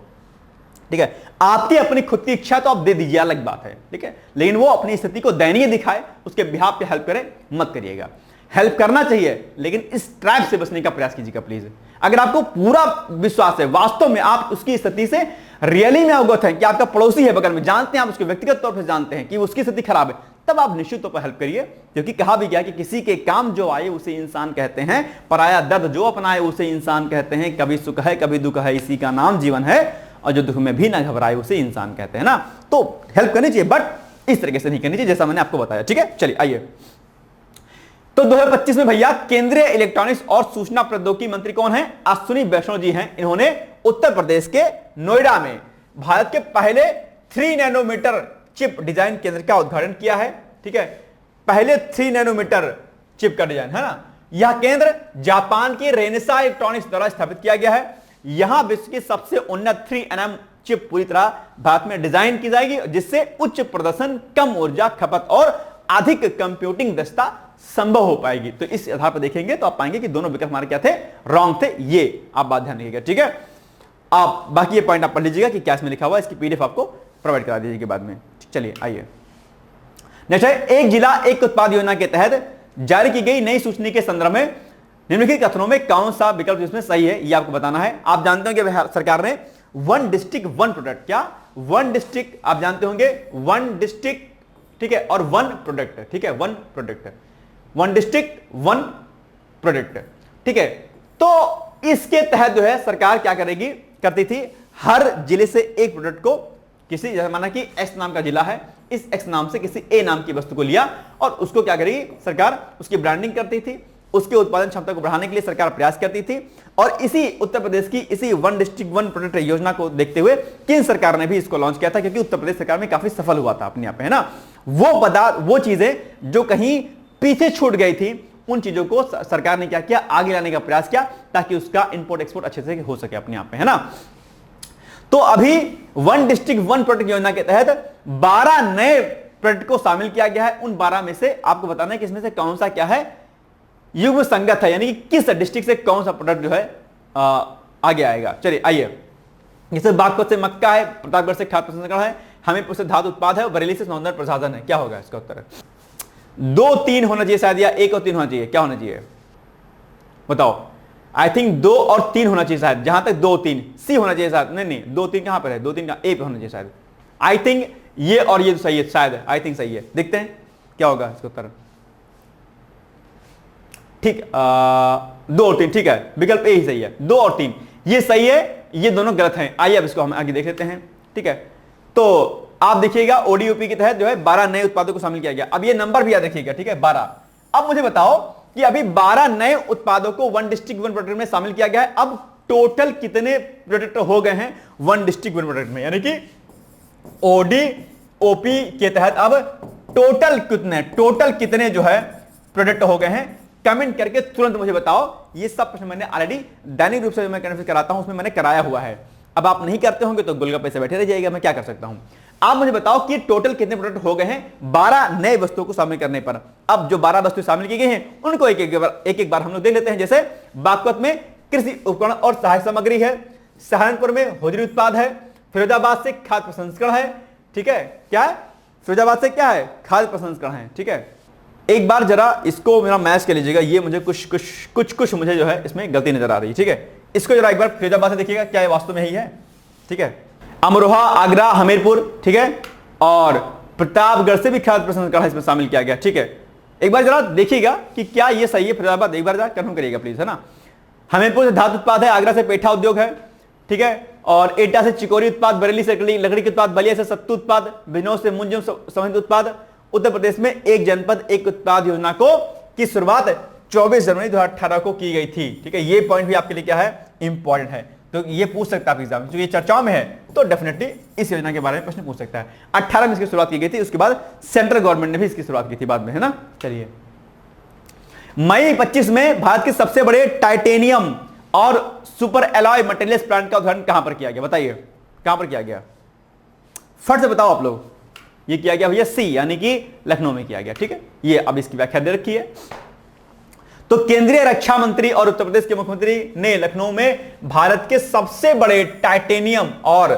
ठीक है। आपकी अपनी खुद की इच्छा तो आप दे दीजिए, अलग बात है, ठीक है, लेकिन वो अपनी स्थिति को दयनीय दिखाए, उसके बिहाफ पे हेल्प करे मत करिएगा। हेल्प करना चाहिए, लेकिन इस ट्रैप से बचने का प्रयास कीजिएगा प्लीज। अगर आपको पूरा विश्वास है, वास्तव में आप उसकी स्थिति से रियली में अवगत हैं कि आपका पड़ोसी है बगल में, जानते हैं आप उसके व्यक्तिगत तौर पर जानते हैं कि उसकी स्थिति खराब है, तब आप निश्चित तौर पर हेल्प करिए। क्योंकि कहा भी गया कि किसी के काम जो आए उसे इंसान कहते हैं, पराया दर्द जो अपनाए उसे इंसान कहते हैं, कभी सुख है कभी दुख है, इसी का नाम जीवन है, और जो दुख में भी ना घबराए उसे इंसान कहते हैं ना। तो हेल्प करनी चाहिए, बट इस तरीके से नहीं करनी चाहिए जैसा मैंने आपको बताया, ठीक है। चलिए आइए, तो 2025 में भैया केंद्रीय इलेक्ट्रॉनिक्स और सूचना प्रौद्योगिकी मंत्री कौन है, अश्विनी वैष्णव जी हैं। इन्होंने उत्तर प्रदेश के नोएडा में भारत के पहले 3 नैनोमीटर चिप डिजाइन केंद्र का उद्घाटन किया है, ठीक है। पहले 3 नैनोमीटर चिप का डिजाइन, है ना। यह केंद्र जापान की रेनेसा इलेक्ट्रॉनिक्स द्वारा स्थापित किया गया है। यहां विश्व की सबसे उन्नत 3 nm चिप पूरी तरह भारत में डिजाइन की जाएगी, जिससे उच्च प्रदर्शन, कम ऊर्जा खपत और अधिक कंप्यूटिंग दक्षता संभव हो पाएगी। तो इस आधार पर देखेंगे तो आप पाएंगे कि दोनों विकल्प हमारे क्या थे, रॉन्ग थे। ये आप बात ध्यान रखिएगा, ठीक है। आप बाकी ये पॉइंट आप पढ़ लीजिएगा कि क्या इसमें लिखा हुआ है, इसकी पीडीएफ आपको प्रोवाइड करा दीजिएगा बाद में। चलिए आइए, नेक्स्ट है, एक जिला एक उत्पाद योजना के तहत जारी की गई नई सूचना के संदर्भ में निम्नलिखित कथनों में कौन सा विकल्प इसमें सही है, ये आपको बताना है। आप जानते हो कि सरकार ने 1 डिस्ट्रिक्ट 1 प्रोडक्ट, क्या 1 डिस्ट्रिक्ट आप जानते होंगे, 1 डिस्ट्रिक्ट, ठीक है, और 1 प्रोडक्ट, ठीक है, 1 प्रोडक्ट, 1 डिस्ट्रिक्ट 1 प्रोडक्ट, ठीक है। तो इसके तहत जो है सरकार क्या करती थी, हर जिले से एक प्रोडक्ट को, किसी माना कि एक्स नाम का जिला है, इस एक्स नाम से किसी ए नाम की वस्तु को लिया और उसको क्या करेगी सरकार, उसकी ब्रांडिंग करती थी, उसके उत्पादन क्षमता को बढ़ाने के लिए सरकार प्रयास करती थी। और इसी उत्तर प्रदेश की इसी 1 डिस्ट्रिक्ट 1 प्रोडक्ट योजना को देखते हुए केंद्र सरकार ने भी इसको लॉन्च किया था, क्योंकि उत्तर प्रदेश सरकार में काफी सफल हुआ था अपने आप पे, है ना। वो पदार्थ, वो चीजें जो कहीं पीछे छूट गई थी, उन चीजों को सरकार ने क्या किया, आगे लाने का प्रयास किया, ताकि उसका इंपोर्ट एक्सपोर्ट अच्छे से हो सके अपने आप में, है ना। तो अभी वन डिस्ट्रिक्ट वन प्रोजेक्ट योजना के तहत 12 नए प्रोजेक्ट को शामिल किया गया है। उन 12 में से आपको बताना है कि इसमें से कौन सा क्या है युग्म संगत है, यानी कि किस डिस्ट्रिक्ट से कौन सा प्रोडक्ट जो है आगे आएगा। चलिए आइए, जैसे बागपत से मक्का है, प्रतापगढ़ से खाद्य प्रसंस्करण है, हमीरपुर से धातु उत्पाद है और बरेली से सौंदर्य प्रसाधन है। क्या होगा इसका उत्तर? 2 3 होना चाहिए शायद, या 1 और 3 होना चाहिए, क्या होना चाहिए बताओ? आई थिंक 2 और 3 होना चाहिए शायद, जहां तक 2 3 सी होना चाहिए शायद। नहीं नहीं, 2 3 कहां पर है? 2 3 का ए पे होना चाहिए शायद। आई थिंक ये और ये तो सही है शायद, आई थिंक सही है। देखते हैं क्या होगा इसका उत्तर। ठीक, 2 और 3 ठीक है, विकल्प ए ही सही है। 2 और 3 ये सही है, ये दोनों गलत हैं। आइए अब इसको हम आगे देख लेते हैं। ठीक है, तो आप देखिएगा ओडीओपी के तहत जो है 12 नए उत्पादों को शामिल किया गया। अब ये नंबर भी याद रखिएगा, ठीक है 12। अब मुझे बताओ कि अभी 12 नए उत्पादों को वन डिस्ट्रिक्ट वन प्रोडक्ट में शामिल किया गया है। अब टोटल कितने प्रोडक्ट हो गए हैं वन डिस्ट्रिक्ट वन प्रोडक्ट में, यानी कि ओडीओपी के तहत अब टोटल कितने जो है प्रोडक्ट हो गए हैं? कमेंट करके तुरंत मुझे बताओ। ये सब प्रश्न मैंने ऑलरेडी दैनिक रूप से मैं कन्फ्यूज कराता हूं, उसमें मैंने कराया हुआ है। अब आप नहीं करते होंगे तो गोलगप्पे से बैठे रह जाइएगा, मैं क्या कर सकता हूं। आप मुझे बताओ कि टोटल कितने प्रोडक्ट हो गए हैं 12 नए वस्तुओं को शामिल करने पर। अब जो 12 वस्तु शामिल की गई हैं उनको एक एक बार हम लोग देख लेते हैं। जैसे बागपत में कृषि उपकरण और सहायक सामग्री है, सहारनपुर में होजरी उत्पाद है, फिरोजाबाद से खाद्य प्रसंस्करण है। ठीक है, क्या है? फिरोजाबाद से क्या है? खाद्य प्रसंस्करण है। ठीक है, एक बार जरा इसको मेरा मैच कर लीजिएगा। ये मुझे कुछ मुझे जो है इसमें गलती नजर आ रही है। ठीक है, इसको जरा एक बार फिरोजाबाद से देखिएगा, क्या ये वास्तव में यही है? ठीक है, अमरोहा, आगरा, हमीरपुर, ठीक है, और प्रतापगढ़ से भी खाद्य प्रसंस्करण इसमें शामिल किया गया। ठीक है, एक बार जरा देखिएगा कि क्या ये सही है। फिरोजाबाद एक बार जरा कंफर्म करिएगा प्लीज, है ना। हमीरपुर से धातु उत्पाद है, आगरा से पेठा उद्योग है, ठीक है, और एटा से चिकोरी उत्पाद, बरेली से लकड़ी के उत्पाद, बलिया से सत्तू उत्पाद, बिजनौर से मुंजिम संबंधित उत्पाद। उत्तर प्रदेश में एक जनपद एक उत्पाद योजना को की शुरुआत 24 जनवरी 2018 को की गई थी। ठीक है, ये पॉइंट भी आपके लिए क्या है? इंपॉर्टेंट है। तो ये पूछ सकता है एग्जाम, जो ये चर्चाओं में है तो डेफिनेटली इस योजना के बारे में प्रश्न पूछ सकता है। 18 में इसकी शुरुआत की गई थी, उसके बाद सेंट्रल गवर्नमेंट ने भी इसकी शुरुआत की थी बाद में, है ना। चलिए, मई 25 में भारत के सबसे बड़े टाइटेनियम और सुपर एलॉय मटेरियल्स प्लांट का उद्घाटन कहां पर किया गया? बताइए कहां पर किया गया? फट से बताओ आप लोग। ये किया गया भैया सी, यानी कि लखनऊ में किया गया। ठीक है, ये अब इसकी व्याख्या दे रखी है। तो केंद्रीय रक्षा मंत्री और उत्तर प्रदेश के मुख्यमंत्री ने लखनऊ में भारत के सबसे बड़े टाइटेनियम और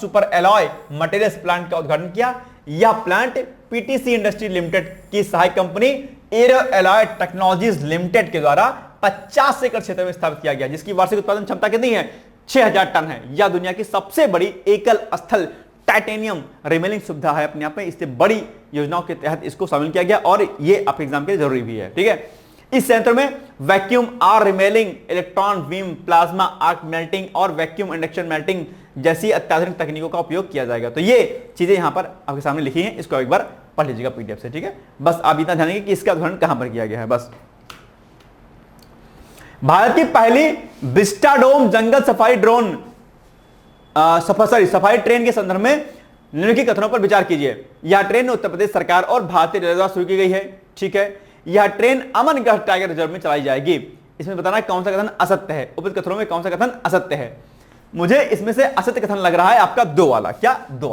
सुपर एलॉय मटेरियल्स प्लांट का उद्घाटन किया। यह प्लांट पीटीसी इंडस्ट्री लिमिटेड की सहायक company arrow alloy technologies limited के द्वारा 50 एकड़ क्षेत्र में स्थापित किया गया, जिसकी वार्षिक उत्पादन क्षमता कितनी है? 6000 टन है। यह दुनिया की सबसे बड़ी एकल स्थल टाइटेनियम रिमेलिंग सुविधा है अपने आप में। इससे बड़ी योजनाओं के तहत इसको शामिल किया गया और ये आपके एग्जाम के लिए जरूरी भी है। ठीक है, इस संयंत्र में vacuum arc remelting, electron beam, plasma arc melting और वैक्यूम इंडक्शन मेल्टिंग जैसी अत्याधुनिक तकनीकों का उपयोग किया जाएगा। तो ये चीजें यहां पर आपके सामने लिखी हैं, इसको एक बार पढ़ लीजिएगा पीडीएफ से। ठीक है, बस आप इतना ध्यान रखिए कि इसका उदाहरण कहां पर किया गया है। बस भारत की पहली विस्टाडोम जंगल सफारी ड्रोन सफारी ट्रेन के संदर्भ में निम्नलिखित कथनों पर विचार कीजिए। यह ट्रेन उत्तर प्रदेश सरकार और भारतीय रेलवे द्वारा शुरू की गई है। ठीक है, यह ट्रेन अमनगढ़ टाइगर रिजर्व में चलाई जाएगी। इसमें बताना कौन सा कथन असत्य है, उपयुक्त कथनों में कौन सा कथन असत्य है। मुझे इसमें से असत्य कथन लग रहा है आपका 2 वाला। क्या? 2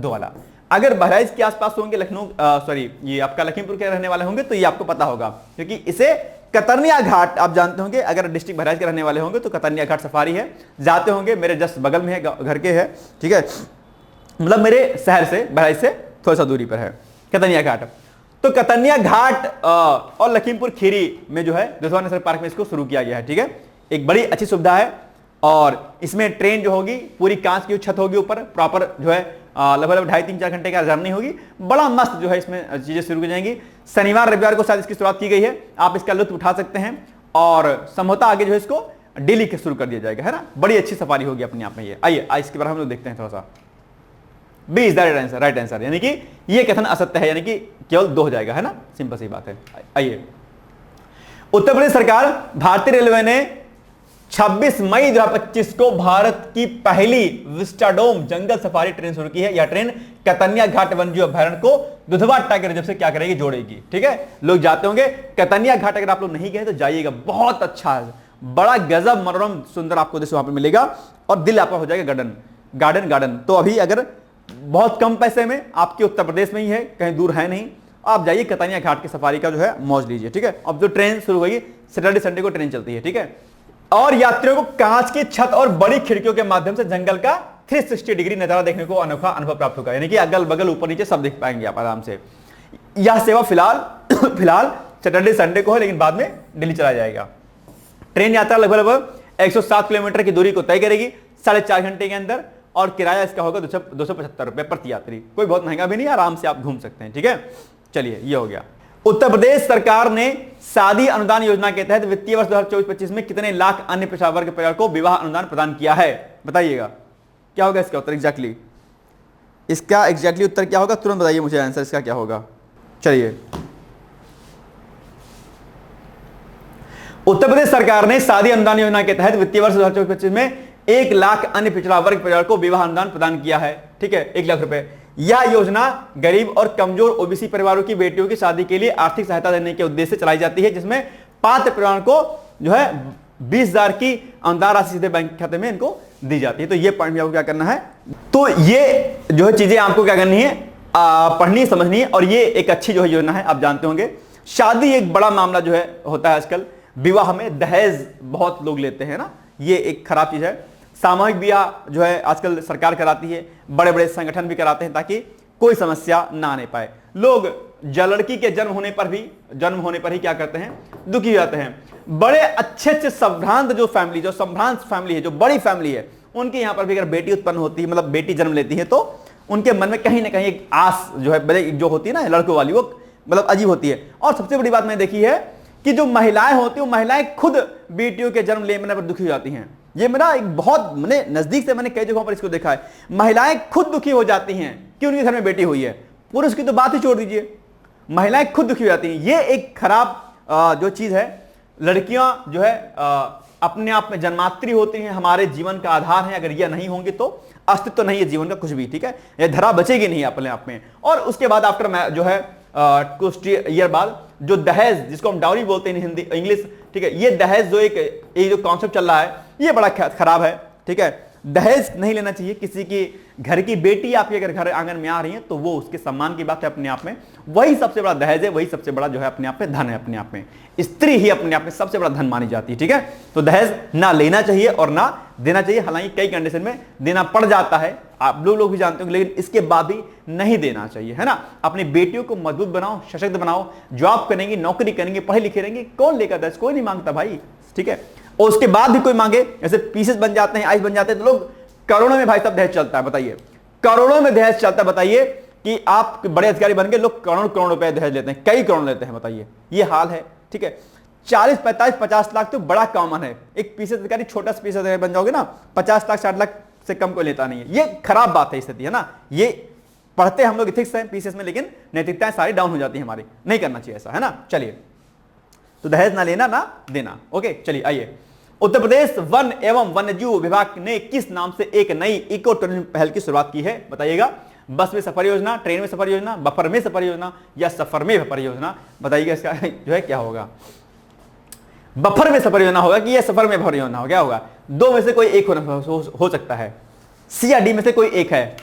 वाला। अगर बहराइच के आसपास होंगे, लखनऊ ये आपका लखीमपुर के रहने वाले होंगे तो ये आपको पता होगा, क्योंकि इसे कतरनिया घाट आप जानते होंगे। अगर डिस्ट्रिक्ट बहराइच के रहने वाले होंगे तो कतरनिया घाट सफारी है, जाते होंगे, मेरे जस्ट बगल में है, घर के है। ठीक है, मतलब मेरे शहर से बहराइच से थोड़ा सा दूरी पर है कतरनिया घाट। तो कतरनिया घाट और लखीमपुर खीरी में जो है दुधवा नेशनल पार्क में इसको शुरू किया गया है। ठीक है, एक बड़ी अच्छी सुविधा है और इसमें ट्रेन जो होगी पूरी कांच की छत होगी ऊपर, प्रॉपर जो है लगभग 2.5-3-4 घंटे का जर्नी होगी। बड़ा मस्त जो है इसमें चीजें शुरू की जाएंगी। शनिवार रविवार को शायद इसकी शुरुआत की गई है, आप इसका लुत्फ उठा सकते हैं और संभवतः आगे जो है इसको डेली के शुरू कर दिया जाएगा, है ना। बड़ी अच्छी सफारी होगी अपने आप में ये। आइए इसके बारे में हम लोग देखते हैं थोड़ा सा। B is the right answer, यानी कि ये कथन असत्य है, यानी कि केवल 2 हो जाएगा, है ना। सिंपल सी बात है। आइए, उत्तर प्रदेश सरकार भारतीय रेलवे ने 26 मई 2025 को भारत की पहली विस्टाडोम जंगल सफारी ट्रेन शुरू की है। यह ट्रेन कतरनिया घाट वन्यजीव अभयारण्य को दुधवा टाइगर रिजर्व से क्या करेगी? जोड़ेगी। ठीक है, लोग जाते होंगे कतरनिया घाट, अगर आप लोग नहीं गए तो जाइएगा, बहुत अच्छा है, बड़ा गजब मनोरम सुंदर आपको दृश्य वहां पे मिलेगा और दिल आपका हो जाएगा गार्डन गार्डन गार्डन। तो अभी अगर बहुत कम पैसे में आपके उत्तर प्रदेश में ही है, कहीं दूर है नहीं, आप जाइए कतानिया घाट की सफारी का जो है मौज लीजिए, ठीक है। अब जो ट्रेन शुरू होगी, सैटरडे संडे को ट्रेन चलती है, ठीक है। और यात्रियों को कांच की छत और बड़ी खिड़कियों के माध्यम से जंगल का 360 डिग्री नजारा देखने को अनोखा अनुभव प्राप्त होगा, यानी कि अगल बगल ऊपर नीचे सब देख पाएंगे आप आराम से। यह सेवा फिलहाल सैटरडे संडे को है, लेकिन बाद में दिल्ली चला जाएगा। ट्रेन यात्रा लगभग 107 किलोमीटर की दूरी को तय करेगी 4.5 घंटे के अंदर, और किराया इसका होगा 275 रुपए प्रति यात्री। कोई बहुत महंगा भी नहीं, आराम से आप घूम सकते हैं, ठीक है। चलिए, ये हो गया। उत्तर प्रदेश सरकार ने शादी अनुदान योजना के तहत वित्तीय वर्ष 2024-25 में कितने लाख अन्य पिछड़ा वर्ग परिवार को विवाह अनुदान प्रदान किया है, बताइएगा। क्या होगा इसका उत्तर एग्जैक्टली? इसका एग्जैक्टली उत्तर क्या होगा, तुरंत बताइए मुझे आंसर इसका क्या होगा। चलिए, उत्तर प्रदेश सरकार ने शादी अनुदान योजना के तहत वित्तीय वर्ष 2024-25 में 1 लाख अन्य पिछड़ा वर्ग परिवार को विवाह अनुदान प्रदान किया है, ठीक है, 1 लाख रुपए। यह योजना गरीब और कमजोर ओबीसी परिवारों की बेटियों की शादी के लिए आर्थिक सहायता देने के उद्देश्य से चलाई जाती है, जिसमें पात्र परिवारों को जो है 20,000 की अनुदान राशि सीधे बैंक खाते में इनको दी जाती है। तो ये पॉइंट में आपको क्या करना है, तो ये जो है चीजें आपको क्या करनी है, पढ़नी समझनी है। और ये एक अच्छी जो है योजना है, आप जानते होंगे। शादी एक बड़ा मामला जो है होता है आजकल, विवाह में दहेज बहुत लोग लेते हैं ना, ये एक खराब चीज है। सामूहिक ब्याह जो है आजकल सरकार कराती है, बड़े बड़े संगठन भी कराते हैं ताकि कोई समस्या ना आने पाए। लोग लड़की के जन्म होने पर ही क्या करते हैं, दुखी हो जाते हैं। बड़े अच्छे संभ्रांत जो संभ्रांत फैमिली है, जो बड़ी फैमिली है, उनके यहां पर भी अगर बेटी उत्पन्न होती है, मतलब बेटी जन्म लेती है, तो उनके मन में कहीं ना कहीं एक आस जो है जो होती है ना लड़कों वाली, वो मतलब अजीब होती है। और सबसे बड़ी बात मैंने देखी है कि जो महिलाएं होती हैं, महिलाएं खुद बेटियों के जन्म लेने पर दुखी हो जाती हैं। ये मेरा एक बहुत नजदीक से मैंने कई जगहों पर इसको देखा है। महिलाएं खुद दुखी हो जाती हैं कि उनके घर में बेटी हुई है, पुरुष की तो बात ही छोड़ दीजिए, महिलाएं खुद दुखी हो जाती हैं। ये एक खराब जो चीज है। लड़कियां जो है अपने आप में जन्मात्री होती हैं, हमारे जीवन का आधार है। अगर ये नहीं होंगी तो अस्तित्व नहीं है जीवन का कुछ भी, ठीक है। ये धरा बचेगी नहीं अपने आप में। और उसके बाद आफ्टर जो है कुछ ईयर बाद जो दहेज, जिसको हम डाउरी बोलते हैं हिंदी इंग्लिश, ठीक है, ये दहेज जो एक जो कॉन्सेप्ट चल रहा है, ये बड़ा खराब है, ठीक है। दहेज नहीं लेना चाहिए। किसी की घर की बेटी आपके अगर घर आंगन में आ रही है तो वो उसके सम्मान की बात है अपने आप में, वही सबसे बड़ा दहेज है, वही सबसे बड़ा जो है अपने आप में धन है। अपने आप में स्त्री ही अपने आप में सबसे बड़ा धन मानी जाती है, ठीक है। तो दहेज ना लेना चाहिए और ना देना चाहिए। हालांकि कई कंडीशन में देना पड़ जाता है, आप लोग भी जानते हो, लेकिन इसके बाद भी नहीं देना चाहिए, है ना। अपनी बेटियों को मजबूत बनाओ, सशक्त बनाओ, जॉब करेंगी, नौकरी करेंगे, पढ़े लिखे रहेंगे, कौन लेकर दहेज, कोई नहीं मांगता भाई, ठीक है। और उसके बाद भी कोई मांगे, ऐसे पीसेस बन जाते हैं, आइस बन जाते हैं, तो लोग करोड़ों में भाई साहब दहेज चलता है, बताइए, करोड़ों में दहेज चलता है। बताइए कि आप बड़े अधिकारी बन गए, लोग करोड़ रुपए दहेज लेते हैं, कई करोड़ लेते हैं, बताइए, ये हाल है, ठीक है। 40, 45, 50 लाख तो बड़ा कॉमन है। एक पीसेस अधिकारी, छोटा पीसेस अधिकारी बन जाओगे ना, 50 लाख 60 लाख से कम कोई लेता नहीं है। ये खराब बात है, स्थिति है ना। ये पढ़ते हम लोग इथिक्स हैं पीसेस में, लेकिन नैतिकताएं सारी डाउन हो जाती है हमारी, नहीं करना चाहिए ऐसा, है ना। चलिए, तो दहेज ना लेना ना देना, ओके। चलिए आइए, उत्तर प्रदेश वन एवं वन्यजीव विभाग ने किस नाम से एक नई इको टूरिज्म पहल की शुरुआत की है, बताइएगा। बस में सफर योजना, ट्रेन में सफर योजना, बफर में सफर योजना या सफर में बफर योजना, बताइएगा। इसका जो है क्या होगा, बफर में सफर योजना होगा कि यह सफर में बफर योजना हो, क्या होगा। दो में से कोई एक हो सकता है, सी या डी में से कोई एक है,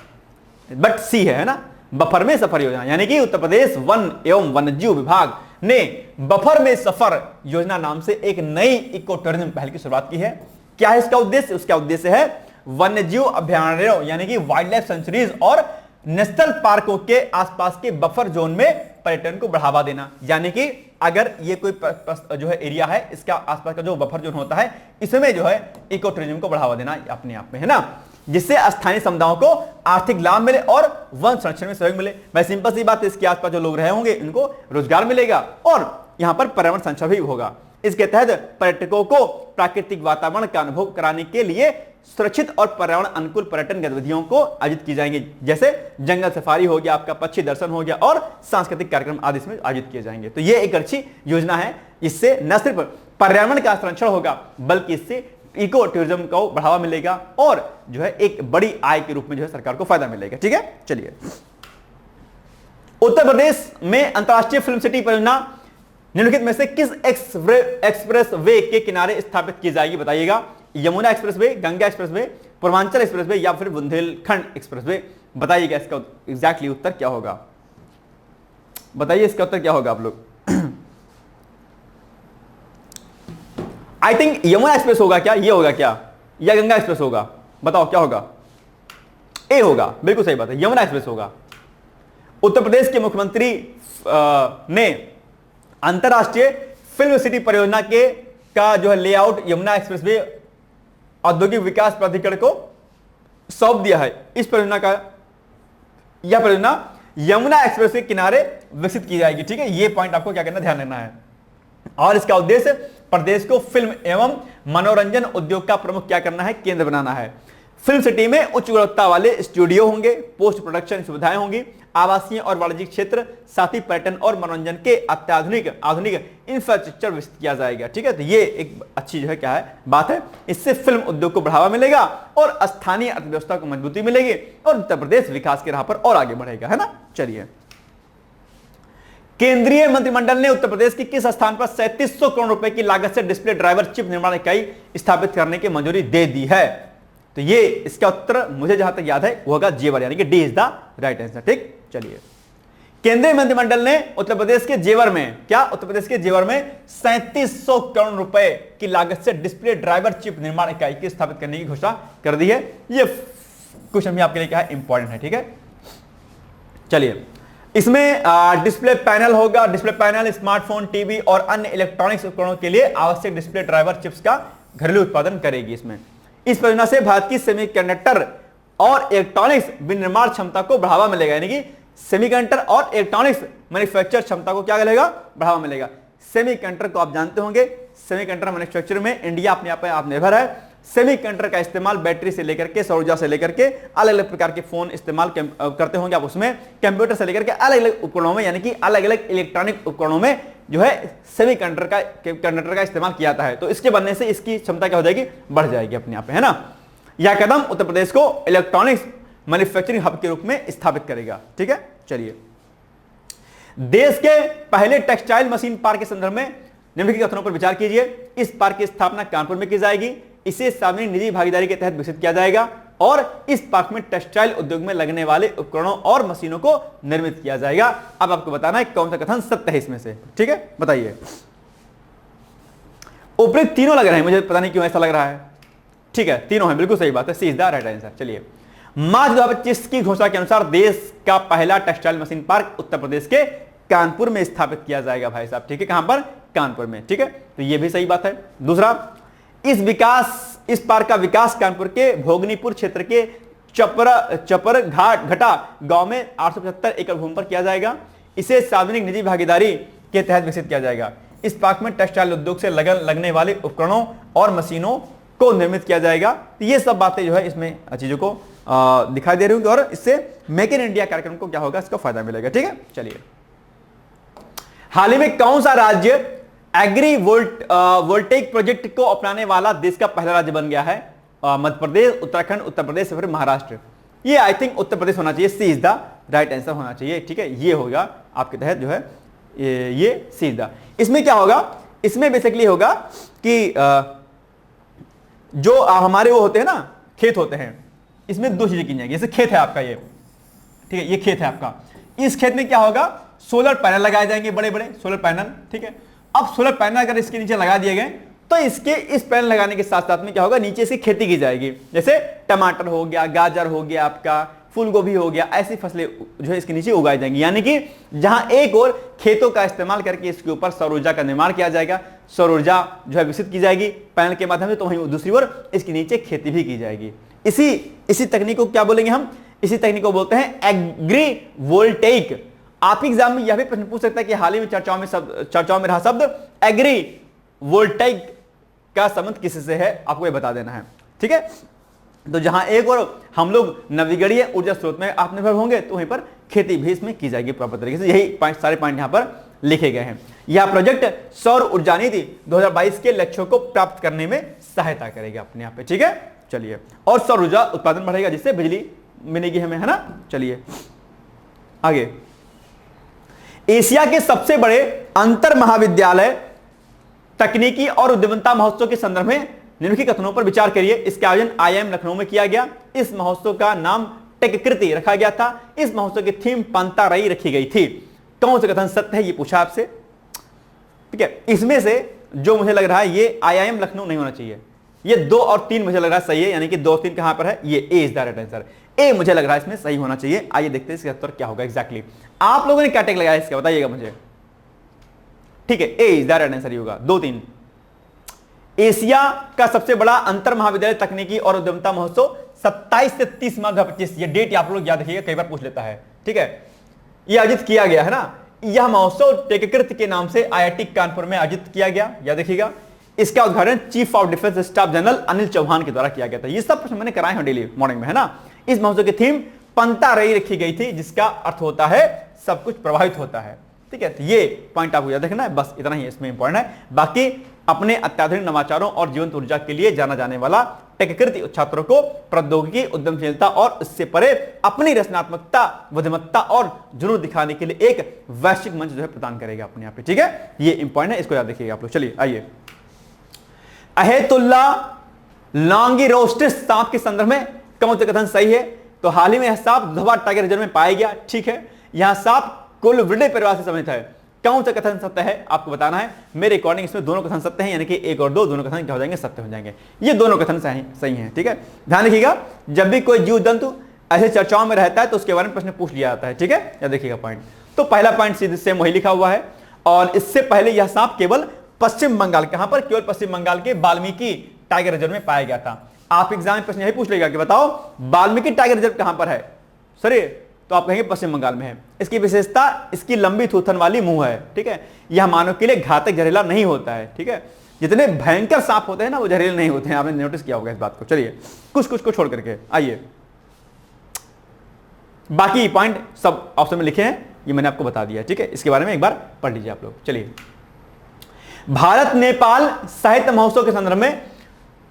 बट सी है ना। बफर में सफर योजना यानी कि उत्तर प्रदेश वन एवं वन्यजीव विभाग ने बफर में सफर योजना नाम से एक नई इको टूरिज्म पहल की शुरुआत की है। क्या है इसका उद्देश्य? उसका उद्देश्य है वन्यजीव अभयारण्यों यानी कि वाइल्ड लाइफ सेंचुरीज और नेशनल पार्कों के आसपास के बफर जोन में पर्यटन को बढ़ावा देना। यानी कि अगर ये कोई जो है एरिया है, इसका आसपास का जो बफर जोन होता है, इसमें जो है इको टूरिज्म को बढ़ावा देना अपने आप में, है ना, जिससे स्थानीय समुदायों को आर्थिक लाभ मिले और वन संरक्षण में सहयोग मिले। भाई सिंपल सी बात है, इसके आसपास जो लोग रहे होंगे इनको रोजगार मिलेगा और यहां पर पर्यावरण संरक्षण भी होगा। इसके तहत पर्यटकों को प्राकृतिक वातावरण का अनुभव कराने के लिए सुरक्षित और पर्यावरण अनुकूल पर्यटन गतिविधियों को आयोजित की जाएंगे, जैसे जंगल सफारी हो गया, आपका पक्षी दर्शन हो गया और सांस्कृतिक कार्यक्रम आदि इसमें आयोजित किए जाएंगे। तो ये एक अच्छी योजना है। इससे न सिर्फ पर्यावरण का संरक्षण होगा बल्कि इससे इको टूरिज्म को बढ़ावा मिलेगा और जो है एक बड़ी आय के रूप में जो है सरकार को फायदा मिलेगा। ठीक है, चलिए, उत्तर प्रदेश में अंतरराष्ट्रीय फिल्म सिटी परियोजना निम्नलिखित में से किस एक्सप्रेस वे के किनारे स्थापित की जाएगी, बताइएगा। Yamuna express way, Ganga express way, Purvanchal express way या फिर बुंदेलखंड एक्सप्रेस वे, बताइएगा इसका एग्जैक्टली उत्तर क्या होगा। बताइए इसका उत्तर क्या होगा आप लोग। आई थिंक यमुना एक्सप्रेस होगा क्या, ये होगा क्या, या गंगा एक्सप्रेस होगा, बताओ क्या होगा। ए होगा, बिल्कुल सही बात है, यमुना एक्सप्रेस होगा। उत्तर प्रदेश के मुख्यमंत्री ने अंतरराष्ट्रीय फिल्म सिटी परियोजना के का जो है लेआउट यमुना एक्सप्रेसवे औद्योगिक विकास प्राधिकरण को सौंप दिया है। इस परियोजना का यह परियोजना यमुना एक्सप्रेस के किनारे विकसित की जाएगी। ठीक है, यह पॉइंट आपको क्या करना, ध्यान रखना है। और इसका उद्देश्य प्रदेश को फिल्म एवं मनोरंजन उद्योग का प्रमुख क्या करना है, केंद्र बनाना है। फिल्म सिटी में उच्च गुणवत्ता वाले स्टूडियो होंगे, पोस्ट प्रोडक्शन सुविधाएं होंगी, आवासीय और वाणिज्यिक क्षेत्र, साथ ही पर्यटन और मनोरंजन के आधुनिक इंफ्रास्ट्रक्चर विकसित किया जाएगा। ठीक है, तो ये एक अच्छी जो है क्या है बात है। इससे फिल्म उद्योग को बढ़ावा मिलेगा और स्थानीय अर्थव्यवस्था को मजबूती मिलेगी और उत्तर प्रदेश विकास की राह पर और आगे बढ़ेगा, है ना। चलिए, केंद्रीय मंत्रिमंडल ने उत्तर प्रदेश की किस स्थान पर 3700 करोड़ रुपए की लागत से डिस्प्ले ड्राइवर चिप निर्माण इकाई स्थापित करने की मंजूरी दे दी है। तो ये इसका उत्तर मुझे जहां तक याद है वो होगा जेवर, यानी कि D is the right answer. ठीक, चलिए, केंद्रीय मंत्रिमंडल ने उत्तर प्रदेश के जेवर में 3700 करोड़ रुपए की लागत से डिस्प्ले ड्राइवर चिप निर्माण इकाई की स्थापित करने की घोषणा कर दी है। ये क्वेश्चन भी आपके लिए क्या है, इंपॉर्टेंट है। ठीक है, चलिए, इसमें डिस्प्ले पैनल होगा। डिस्प्ले पैनल स्मार्टफोन, टीवी और अन्य इलेक्ट्रॉनिक्स उपकरणों के लिए आवश्यक डिस्प्ले ड्राइवर चिप्स का घरेलू उत्पादन करेगी। इसमें इस परियोजना से भारत की सेमीकंडक्टर और इलेक्ट्रॉनिक्स विनिर्माण क्षमता को बढ़ावा मिलेगा, यानी कि सेमीकंडक्टर और इलेक्ट्रॉनिक्स मैन्युफैक्चर क्षमता को क्या मिलेगा, बढ़ावा मिलेगा। सेमीकंडक्टर को आप जानते होंगे, सेमीकंडक्टर मैन्युफैक्चर में इंडिया अपने आप पे आत्मनिर्भर है। सेमीकंडक्टर का इस्तेमाल बैटरी से लेकर के सौर ऊर्जा से लेकर के अलग अलग प्रकार के फोन इस्तेमाल करते होंगे आप, उसमें कंप्यूटर से लेकर के अलग अलग उपकरणों में, यानी कि अलग अलग इलेक्ट्रॉनिक उपकरणों में जो है सेमीकंडक्टर का इस्तेमाल किया जाता है। तो इसके बनने से इसकी क्षमता क्या हो जाएगी, बढ़ जाएगी अपने आप पे, है ना। यह कदम उत्तर प्रदेश को इलेक्ट्रॉनिक्स मैन्युफैक्चरिंग हब के रूप में स्थापित करेगा। ठीक है, चलिए, देश के पहले टेक्सटाइल मशीन पार्क के संदर्भ में निम्नलिखित कथनों पर विचार कीजिए। इस पार्क की स्थापना कानपुर में की जाएगी। इसे सार्वजनिक निजी भागीदारी के तहत विकसित किया जाएगा और इस पार्क में टेक्सटाइल उद्योग में लगने वाले उपकरणों और मशीनों को निर्मित किया जाएगा। अब आपको बताना है कौन सा कथन सत्य है इसमें से। ठीक है, बताइए। ऊपरी तीनों लग रहे हैं, मुझे पता नहीं क्यों ऐसा लग रहा है। ठीक है, तीनों हैं, बिल्कुल सही बात है, C is the right answer. चलिए, मार्च 2025 की घोषणा के अनुसार देश का पहला टेक्सटाइल मशीन पार्क उत्तर प्रदेश के कानपुर में स्थापित किया जाएगा भाई साहब। ठीक है, कहां पर, कानपुर में। ठीक है, तो यह भी सही बात है। दूसरा, इस पार्क का विकास कानपुर के भोगनीपुर क्षेत्र के चपर घटा गांव में 875 एकड़ भूमि पर किया जाएगा। इसे सार्वजनिक निजी भागीदारी के तहत विकसित किया जाएगा। इस पार्क में टेक्सटाइल उद्योग से लगने वाले उपकरणों और मशीनों को निर्मित किया जाएगा। तो ये सब बातें जो है इसमें चीजों को दिखाई दे रही होंगी और इससे मेक इन इंडिया कार्यक्रम को क्या होगा, इसका फायदा मिलेगा। ठीक है, चलिए, हाल ही में कौन सा राज्य एग्री वोल्टेइक प्रोजेक्ट को अपनाने वाला देश का पहला राज्य बन गया है? मध्य प्रदेश, उत्तराखंड, उत्तर प्रदेश या फिर महाराष्ट्र? ये आई थिंक उत्तर प्रदेश होना चाहिए, सी इज द राइट आंसर होना चाहिए। ठीक है, ये होगा आपके तहत जो है ये सी इज द। इसमें क्या होगा, इसमें बेसिकली होगा कि जो हमारे वो होते हैं ना, खेत होते हैं, इसमें दो चीजें की जाएंगी। जैसे खेत है आपका ये, ठीक है, ये खेत है आपका। इस खेत में क्या होगा, सोलर पैनल लगाए जाएंगे, बड़े बड़े सोलर पैनल। ठीक है, अब सोलर पैनल अगर इसके नीचे लगा दिए गए तो इस पैनल लगाने के साथ साथ में क्या होगा, नीचे से खेती की जाएगी। जैसे टमाटर हो गया, गाजर हो गया, आपका फूल गोभी हो गया, ऐसी फसलें जो है इसके नीचे उगाई जाएंगी। यानी कि जहां एक और खेतों का इस्तेमाल करके इसके ऊपर सौर ऊर्जा का निर्माण किया जाएगा, सौर ऊर्जा जो है विकसित की जाएगी पैनल के माध्यम से, तो वहीं दूसरी ओर इसके नीचे खेती भी की जाएगी। इसी तकनीक को क्या बोलेंगे हम, इसी तकनीक को बोलते हैं एग्री वोल्टेइक। आप एग्जाम में यह भी प्रश्न पूछ सकता है कि हाल ही में चर्चाओं में रहा शब्द एग्री वोल्टेइक का संबंध किससे है, आपको ये बता देना है। ठीक है, तो जहां एक और हम लोग नवीकरणीय ऊर्जा स्रोत में आत्मनिर्भर होंगे तो वहीं पर खेती भी इसमें की जाएगी प्रॉपर तरीके से। यही सारे पॉइंट यहां पर लिखे गए हैं। यह प्रोजेक्ट सौर ऊर्जा नीति 2022 के लक्ष्यों को प्राप्त करने में सहायता करेगा अपने आप पे। ठीक है, चलिए, और सौर ऊर्जा उत्पादन बढ़ेगा जिससे बिजली मिलेगी हमें, है ना। चलिए आगे, एशिया के सबसे बड़े अंतर महाविद्यालय तकनीकी और उद्यमिता महोत्सव के संदर्भ में निम्नलिखित कथनों पर विचार करिए। इसका आयोजन IIM लखनऊ में किया गया। इस महोत्सव का नाम टेककृति रखा गया था। इस महोत्सव की थीम पंतारई रखी गई थी। कौन से कथन सत्य है, ये पूछा आपसे, ठीक है। इसमें से जो मुझे लग रहा है ये IIM लखनऊ नहीं होना चाहिए। ये 2 और 3 मुझे लग रहा है सही है, यानी कि 2 और 3 कहां पर है, ये ए इज द राइट आंसर। ए मुझे लग रहा है इसमें सही होना चाहिए। आइए देखते हैं इसका उत्तर क्या होगा एग्जैक्टली। आप लोगों ने क्या टेक लगाया इसका बताइएगा मुझे, ठीक है। ए इज द राइट आंसर होगा। 2 3 एशिया का सबसे बड़ा अंतर महाविद्यालय तकनीकी और उद्यमिता महोत्सव 27 से 30 मार्च 2025, ये डेट आप लोग याद रखिएगा, कई बार पूछ लेता है, ठीक है। यह आयोजित किया गया है ना। यह महोत्सव टेककृति के नाम से IIT कानपुर में आयोजित किया गया, याद देखिएगा। इसका उद्घाटन chief of defence staff general Anil Chauhan के द्वारा किया गया था। ये सब प्रश्न मैंने कराए हैं डेली मॉर्निंग में, है ना। इस महोत्सव की थीम पंतारई रखी गई थी, जिसका अर्थ होता है सब कुछ प्रभावित होता है, ठीक है। तो ये पॉइंट आपको याद रखना है, बस इतना ही इसमें इंपॉर्टेंट है। बाकी अपने अत्याधुनिक नवाचारों और जीवंत ऊर्जा के लिए जाना जाने वाला टेककृति छात्रों को प्रौद्योगिकी, उद्यमशीलता और इससे परे अपनी रचनात्मकता, बुद्धिमत्ता और जुनून दिखाने के लिए एक वैश्विक मंच जो है प्रदान करेगा अपने यहाँ पे, ठीक है। ये इंपॉर्टेंट है, इसको याद रखिएगा आप लोग। चलिए आइए, अहेतुल्ला लॉन्गिरोस्टिस सांप के संदर्भ में कौन सा कथन सही है? तो हाल ही में यह सांप दुधवा टाइगर रिजर्व में पाया गया, ठीक है। यह सांप कोलवृडे परिवार से संबंधित है। कौन सा कथन सत्य है आपको बताना है। मेरे अकॉर्डिंग इसमें दोनों कथन सत्य हैं, यानी कि 1 और 2 दोनों कथन क्या हो जाएंगे, सत्य हो जाएंगे। ये दोनों कथन सही हैं, ठीक है। ध्यान रखिएगा, जब भी कोई जीव जंतु ऐसे चर्चाओं में रहता है तो उसके बारे में प्रश्न पूछ लिया जाता है, ठीक है। या देखिएगा पॉइंट, तो पहला पॉइंट सीधे से वही लिखा हुआ है। और इससे पहले यह सांप केवल पश्चिम बंगाल, कहां पर, केवल पश्चिम बंगाल के वाल्मीकि टाइगर रिजर्व में पाया गया था। आप एग्जाम में प्रश्न यही पूछ लेगा कि बताओ वाल्मीकि टाइगर रिजर्व कहां पर है सर, तो आप कहेंगे पश्चिम बंगाल में है। इसकी विशेषता इसकी लंबी थूथन वाली मुंह है, ठीक है। यह मानव के लिए घातक जहरीला नहीं होता है, ठीक है। जितने भयंकर सांप होते हैं ना वो जहरीले नहीं होते हैं, आपने नोटिस किया होगा इस बात को। चलिए कुछ कुछ को छोड़ करके आइए, बाकी पॉइंट सब ऑप्शन में लिखे हैं, ये मैंने आपको बता दिया, ठीक है। इसके बारे में एक बार पढ़ लीजिए आप लोग। चलिए, भारत नेपाल साहित्य महोत्सव के संदर्भ में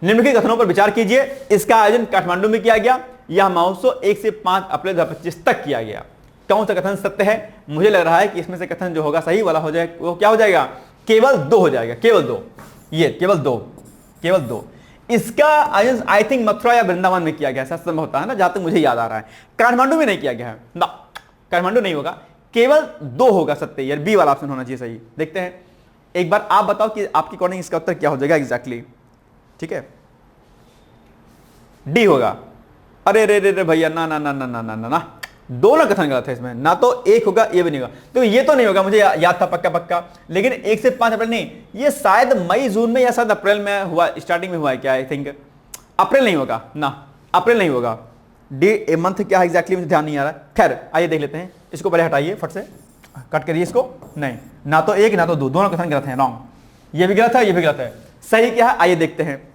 निम्नलिखित कथनों पर विचार कीजिए। इसका आयोजन काठमांडू में किया गया। यह महोत्सव 1 से 5 अप्रैल 2025 तक किया गया। कौन सा कथन सत्य है? मुझे लग रहा है कि इसमें से कथन जो होगा सही वाला हो जाएगा, वो क्या हो जाएगा, केवल 2 हो जाएगा, केवल 2, ये केवल 2। इसका आयोजन आई थिंक मथुरा या वृंदावन में किया गया, ऐसा संभव होता है ना, जहां तक मुझे याद आ रहा है। काठमांडू में नहीं किया गया है ना, काठमांडू नहीं होगा, केवल 2 होगा सत्य, यार बी वाला ऑप्शन होना चाहिए सही। देखते हैं एक बार, आप बताओ कि आपकी अकॉर्डिंग इसका उत्तर क्या हो जाएगा एग्जैक्टली, ठीक है। डी होगा। अरे रे रे रे भैया, ना ना ना ना ना ना ना, दोनों कथन गलत है इसमें, ना तो 1 होगा, ये भी नहीं होगा। तो ये तो नहीं होगा, मुझे याद था पक्का, लेकिन 1 से 5 अप्रैल नहीं, ये शायद मई जून में या शायद अप्रैल में हुआ, स्टार्टिंग में हुआ है क्या, आई थिंक अप्रैल नहीं होगा ना, अप्रैल नहीं होगा। डी मंथ क्या है एग्जैक्टली मुझे ध्यान नहीं आ रहा। खैर आइए देख लेते हैं, इसको पहले हटाइए, फट से कट करिए इसको। नहीं, ना तो 1 ना तो 2, दोनों कथन गलत है, रॉन्ग। ये भी गलत है, ये भी गलत है। सही क्या है आइए देखते हैं।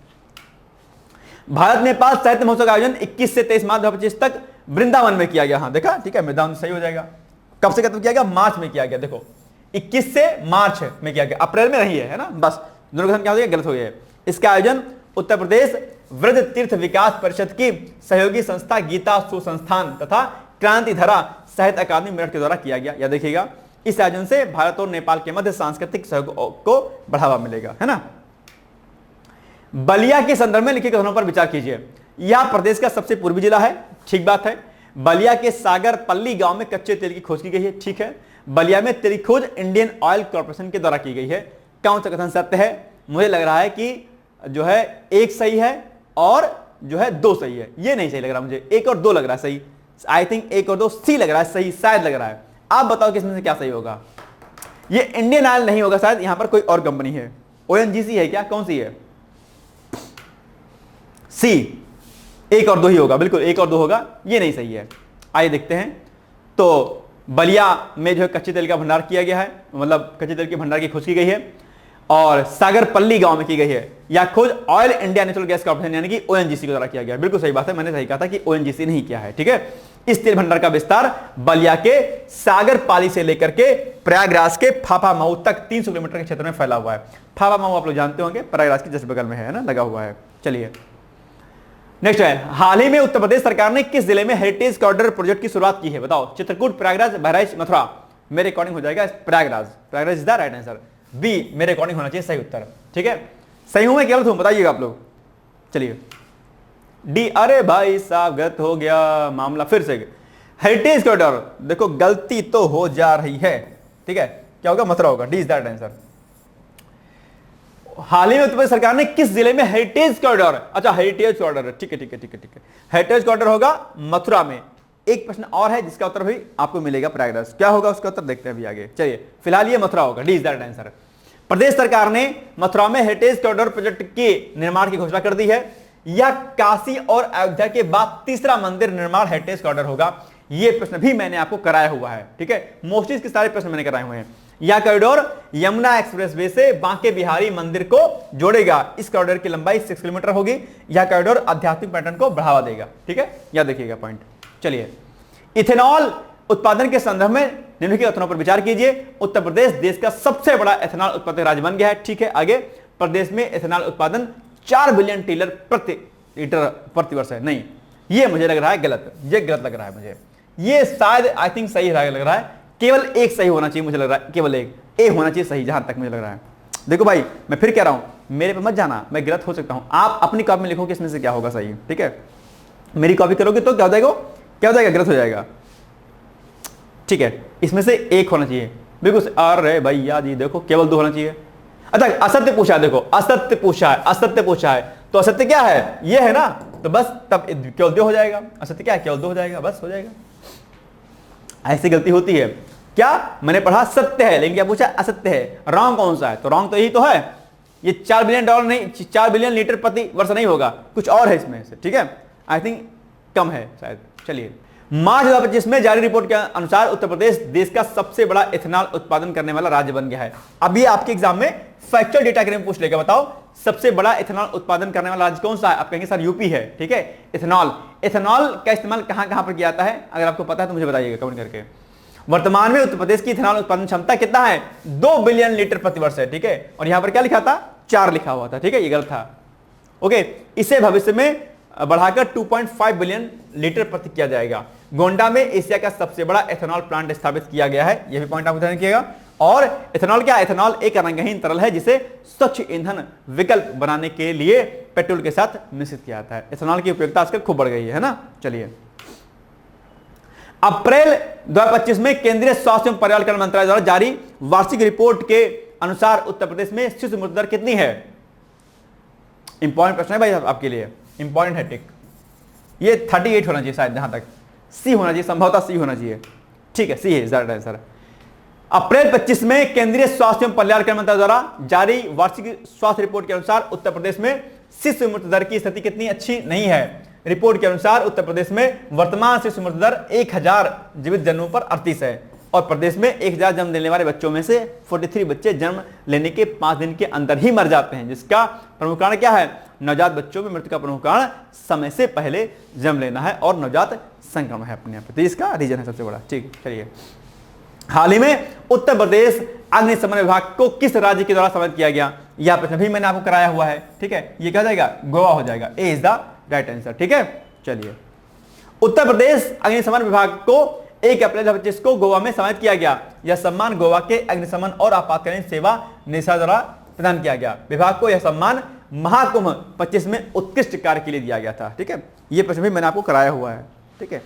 भारत नेपाल साहित्य महोत्सव का आयोजन 21 से 23 मार्च 2025 तक वृंदावन में किया गया। हाँ देखा, ठीक है, वृंदावन सही हो जाएगा। कब से कब किया गया, मार्च में किया गया। देखो 21 से मार्च में किया गया, अप्रैल में नहीं है ना, बस दोनों कथन क्या हो गया, गलत हो गया। इसका आयोजन उत्तर प्रदेश वृद्ध तीर्थ विकास परिषद की सहयोगी संस्था गीता सुसंस्थान तथा क्रांतिधरा साहित्य अकादमी मेरठ के द्वारा किया गया। या देखिएगा, इस आयोजन से भारत और नेपाल के मध्य सांस्कृतिक सहयोग को बढ़ावा मिलेगा, है ना। बलिया के संदर्भ में लिखे कथनों पर विचार कीजिए। यह प्रदेश का सबसे पूर्वी जिला है, ठीक बात है। बलिया के सागर पल्ली गांव में कच्चे तेल की खोज की गई है, ठीक है। बलिया में तेल की खोज इंडियन ऑयल कॉर्पोरेशन के द्वारा की गई है। कौन सा कथन सत्य है? मुझे लग रहा है कि जो है 1 सही है और जो है 2 सही है। ये नहीं सही लग रहा मुझे, 1 और 2 लग रहा है सही। आई थिंक 1 और 2 सी लग रहा है सही, शायद लग रहा है। आप बताओ कि इसमें से क्या सही होगा। ये इंडियन ऑयल नहीं होगा, शायद यहां पर कोई और कंपनी है। ONGC है क्या, कौन सी है? सी, 1 और 2 ही होगा, बिल्कुल 1 और 2 होगा, ये नहीं सही है। आइए देखते हैं। तो बलिया में जो है कच्चे तेल का भंडार किया गया है, मतलब कच्चे तेल के भंडार की खोज की गई है और सागरपल्ली गांव में की गई है। यह खोज oil India natural gas corporation यानी कि ONGC के द्वारा किया गया। बिल्कुल सही बात है, मैंने सही कहा था कि ONGC नहीं किया है, ठीक है। इस तेल भंडार का विस्तार बलिया के सागरपाली से लेकर के प्रयागराज के फाफामऊ तक 300 किलोमीटर के क्षेत्र में फैला हुआ है। फाफामऊ आप लोग जानते होंगे, प्रयागराज के जस्ट बगल में है ना, लगा हुआ है। चलिए नेक्स्ट है, हाल ही में उत्तर प्रदेश सरकार ने किस जिले में हेरिटेज कॉरिडोर प्रोजेक्ट की शुरुआत की है? बताओ। चित्रकूट, प्रयागराज, बहराइच, मथुरा। मेरे अकॉर्डिंग हो जाएगा Prayagraj. Prayagraj is the right answer. B मेरे अकॉर्डिंग होना चाहिए सही उत्तर। ठीक है, सही हूं मैं, गलत हूं बताइएगा आप लोग। चलिए डी, अरे भाई साहब गलत हो गया मामला फिर से। हेरिटेज कॉरिडोर, देखो गलती तो हो जा रही है। ठीक है, क्या होगा, मथुरा होगा। D is the right answer. हाल ही में उत्तर प्रदेश सरकार ने किस जिले में हेरिटेज कॉरिडोर, अच्छा हेरिटेज कॉरिडोर, ठीक है ठीक है ठीक है ठीक है, हेरिटेज कॉरिडोर होगा मथुरा में। एक प्रश्न और है जिसका उत्तर भी आपको मिलेगा प्रयागराज। क्या होगा उसका उत्तर, देखते हैं अभी आगे। चलिए फिलहाल ये मथुरा होगा। D is the right answer. प्रदेश सरकार ने मथुरा में हेरिटेज कॉरिडोर प्रोजेक्ट के निर्माण की घोषणा कर दी है। यह काशी और अयोध्या के बाद तीसरा मंदिर निर्माण हेरिटेज कॉरिडोर होगा। यह प्रश्न भी मैंने आपको कराया हुआ है। ठीक है, मोस्टली इसके सारे प्रश्न मैंने कराए हुए हैं। यह कॉरिडोर यमुना एक्सप्रेसवे से बांके बिहारी मंदिर को जोड़ेगा। इस कॉरिडोर की लंबाई 6 किलोमीटर होगी। यह कॉरिडोर आध्यात्मिक पर्यटन को बढ़ावा देगा। ठीक है, यह देखिएगा पॉइंट। चलिए, इथेनॉल उत्पादन के संदर्भ में निम्नलिखित कथनों पर विचार कीजिए। उत्तर प्रदेश देश का सबसे बड़ा इथेनॉल उत्पादक राज्य बन गया है। ठीक है, आगे प्रदेश में इथेनॉल उत्पादन 4 बिलियन लीटर प्रति वर्ष है। नहीं, ये मुझे लग रहा है गलत, ये गलत लग रहा है मुझे। ये शायद आई थिंक सही लग रहा है। केवल एक सही होना चाहिए मुझे लग रहा है, केवल एक ए होना चाहिए सही, जहां तक मुझे लग रहा है। देखो भाई मैं फिर कह रहा हूं, मेरे पे मत जाना, मैं गलत हो सकता हूं। आप अपनी कॉपी में लिखो कि इसमें से क्या होगा सही। ठीक है, मेरी कॉपी करोगे तो क्या हो जाएगा, क्या हो जाएगा, गलत हो जाएगा। ठीक है, इसमें से एक होना चाहिए बिल्कुल। अरे भैया जी देखो, केवल 2 होना चाहिए। अच्छा असत्य पूछा है, देखो असत्य पूछा है, असत्य पूछा है तो असत्य क्या है, ये है ना, तो बस तब केवल 2 हो जाएगा। असत्य क्या है, केवल 2 हो जाएगा, बस हो जाएगा। ऐसी गलती होती है क्या, मैंने पढ़ा सत्य है लेकिन क्या पूछा असत्य है। रॉन्ग कौन सा है, तो रॉन्ग तो यही तो है। ये $4 बिलियन नहीं, 4 बिलियन लीटर प्रति वर्ष नहीं होगा, कुछ और है इसमें से। ठीक है, आई थिंक कम है शायद। चलिए, मार्च 2025 में जारी रिपोर्ट के अनुसार उत्तर प्रदेश देश का सबसे बड़ा इथेनॉल उत्पादन करने वाला राज्य बन गया है। अभी आपके एग्जाम में फैक्चुअल डेटा के पूछ लेगा, बताओ सबसे बड़ा इथेनॉल उत्पादन करने वाला राज्य कौन सा है। आप कहेंगे सर यूपी है। ठीक है, इथेनॉल, इथेनॉल का इस्तेमाल कहां कहां पर किया जाता है, अगर आपको पता है तो मुझे बताइएगा कमेंट करके। वर्तमान में उत्तर प्रदेश की इथेनॉल उत्पादन क्षमता कितना है, 2 बिलियन लीटर प्रति वर्ष है। ठीक है, और यहां पर क्या लिखा था, 4 लिखा हुआ था। ठीक है, ये गलत था। ओके, इसे भविष्य में बढ़ाकर 2.5 बिलियन लीटर प्रति किया जाएगा। गोंडा में एशिया का सबसे बड़ा इथेनॉल प्लांट स्थापित किया गया है। यह भी पॉइंट आप ध्यान रखिएगा। और इथेनॉल क्या, इथेनॉल एक रंगहीन तरल है जिसे स्वच्छ ईंधन विकल्प बनाने के लिए पेट्रोल के साथ मिश्रित किया जाता है। इथेनॉल की उपयोगिता आजकल खूब बढ़ गई है ना। चलिए, अप्रैल 2025 में केंद्रीय स्वास्थ्य एवं परिवार कल्याण मंत्रालय द्वारा जारी वार्षिक रिपोर्ट के अनुसार उत्तर प्रदेश में शिशु मृत्यु दर कितनी है। इंपॉर्टेंट प्रश्न है भाई आपके लिए, इंपॉर्टेंट है। टिक, ये 38 होना चाहिए शायद, जहां तक सी होना चाहिए, संभवतः सी होना चाहिए। ठीक है, सी है राइट आंसर। अप्रैल 25 में केंद्रीय स्वास्थ्य एवं परिवार कल्याण मंत्रालय द्वारा जारी वार्षिक स्वास्थ्य रिपोर्ट के अनुसार उत्तर प्रदेश में शिशु मृत्यु दर की स्थिति कितनी अच्छी नहीं है। रिपोर्ट के अनुसार उत्तर प्रदेश में वर्तमान शिशु मृत्यु दर 1000 जीवित जन्मों पर 38 है और प्रदेश में 1000 जन्म लेने वाले बच्चों में से 43 बच्चे जन्म लेने के 5 दिन के अंदर ही मर जाते हैं। जिसका प्रमुख कारण क्या है, नवजात बच्चों में मृत्यु का प्रमुख कारण समय से पहले जन्म लेना है और नवजात संक्रमण है अपने आप। तो इसका रीजन है सबसे बड़ा। ठीक, चलिए, हाल ही में उत्तर प्रदेश अग्निशमन विभाग को किस राज्य के द्वारा सम्मानित किया गया, यह प्रश्न भी मैंने आपको कराया हुआ है। ठीक है, ये क्या हो जाएगा, गोवा हो जाएगा। ए इज द राइट आंसर। ठीक है, चलिए, उत्तर प्रदेश अग्निशमन विभाग को 1 अप्रैल 2025 को गोवा में सम्मानित किया गया। यह सम्मान गोवा के अग्निशमन और आपातकालीन सेवा निदेशालय द्वारा प्रदान किया गया। विभाग को यह सम्मान महाकुंभ 25 में उत्कृष्ट कार्य के लिए दिया गया था। ठीक है, यह प्रश्न भी मैंने आपको कराया हुआ है। ठीक है,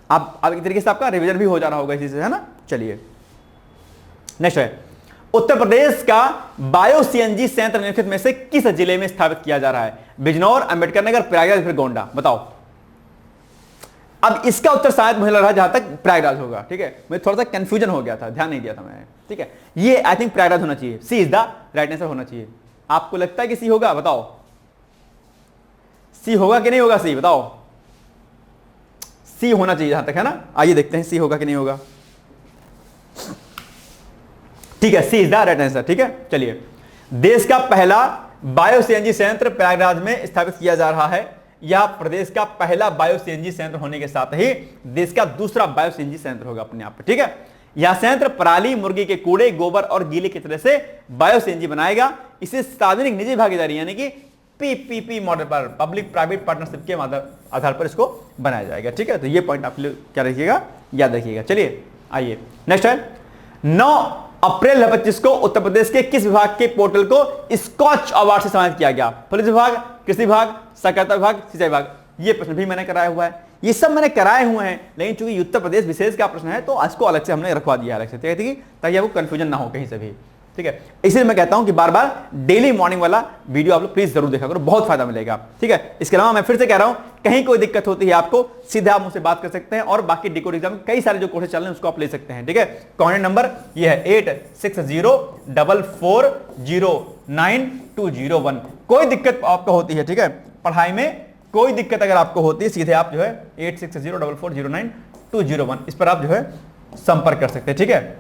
आप एक तरीके से आपका रिवीजन भी हो जा रहा होगा इसी से, है ना। चलिए, नेक्स्ट है, उत्तर प्रदेश का बायो सीएनजी संयंत्र निम्नलिखित में से किस जिले में स्थापित किया जा रहा है। बिजनौर, अंबेडकर नगर, प्रयागराज, फिर गोंडा, बताओ। अब इसका उत्तर शायद मुझे लग रहा है जहां तक प्रयागराज होगा। ठीक है, मुझे थोड़ा सा कंफ्यूजन हो गया था, ध्यान नहीं दिया था मैंने। ठीक है, ये आई थिंक प्रयागराज होना चाहिए। सी इज द राइट आंसर होना चाहिए। आपको लगता है कि सी होगा, बताओ सी होगा कि नहीं होगा, सी बताओ। सी होना चाहिए जहां तक, है ना। आइए देखते हैं सी होगा कि नहीं होगा। ठीक है, C is the right answer. ठीक है, चलिए, देश का पहला बायो सीएनजी संयंत्र प्रयागराज में स्थापित किया जा रहा है। यह प्रदेश का पहला बायो सीएनजी संयंत्र होने के साथ ही देश का दूसरा बायो सीएनजी संयंत्र होगा अपने आप पे। ठीक है, यह संयंत्र पराली, मुर्गी के कूड़े, गोबर और गीले की तरह से बायो सीएनजी बनाएगा। इसे सार्वजनिक निजी भागीदारी यानी कि पीपीपी मॉडल पर, पब्लिक प्राइवेट पार्टनरशिप के आधार पर इसको बनाया जाएगा। ठीक है, तो ये पॉइंट आप क्या रखिएगा, याद रखिएगा। चलिए आइए नेक्स्ट है, 9 अप्रैल 2025 को उत्तर प्रदेश के किस विभाग के पोर्टल को स्कॉच अवार्ड से सम्मानित किया गया? पुलिस विभाग, कृषि विभाग, सहकारिता विभाग, सिंचाई विभाग। ये प्रश्न भी मैंने कराया हुआ है, ये सब मैंने कराए हुए हैं, लेकिन चूंकि उत्तर प्रदेश विशेष का प्रश्न है तो इसको अलग से हमने रखवा दिया अलग से, ठीक है, ताकि आपको कंफ्यूजन ना हो कहीं से भी, ठीक है। इसलिए मैं कहता हूं कि बार बार डेली मॉर्निंग वाला वीडियो आप लोग प्लीज जरूर देखा करो, बहुत फायदा मिलेगा, ठीक है। इसके अलावा मैं फिर से कह रहा हूं, कहीं कोई दिक्कत होती है आपको सीधे आप मुझसे बात कर सकते हैं, और बाकी डिकोड एग्जाम में कई सारे जो कोर्सेज चल रहे हैं उसको आप ले सकते हैं, ठीक है। कॉन्टैक्ट नंबर ये है 8604409201। कोई दिक्कत आपको होती है, ठीक है, पढ़ाई में कोई दिक्कत अगर आपको होती है, सीधे आप जो है 8604409201 इस पर आप जो है संपर्क कर सकते हैं, ठीक है,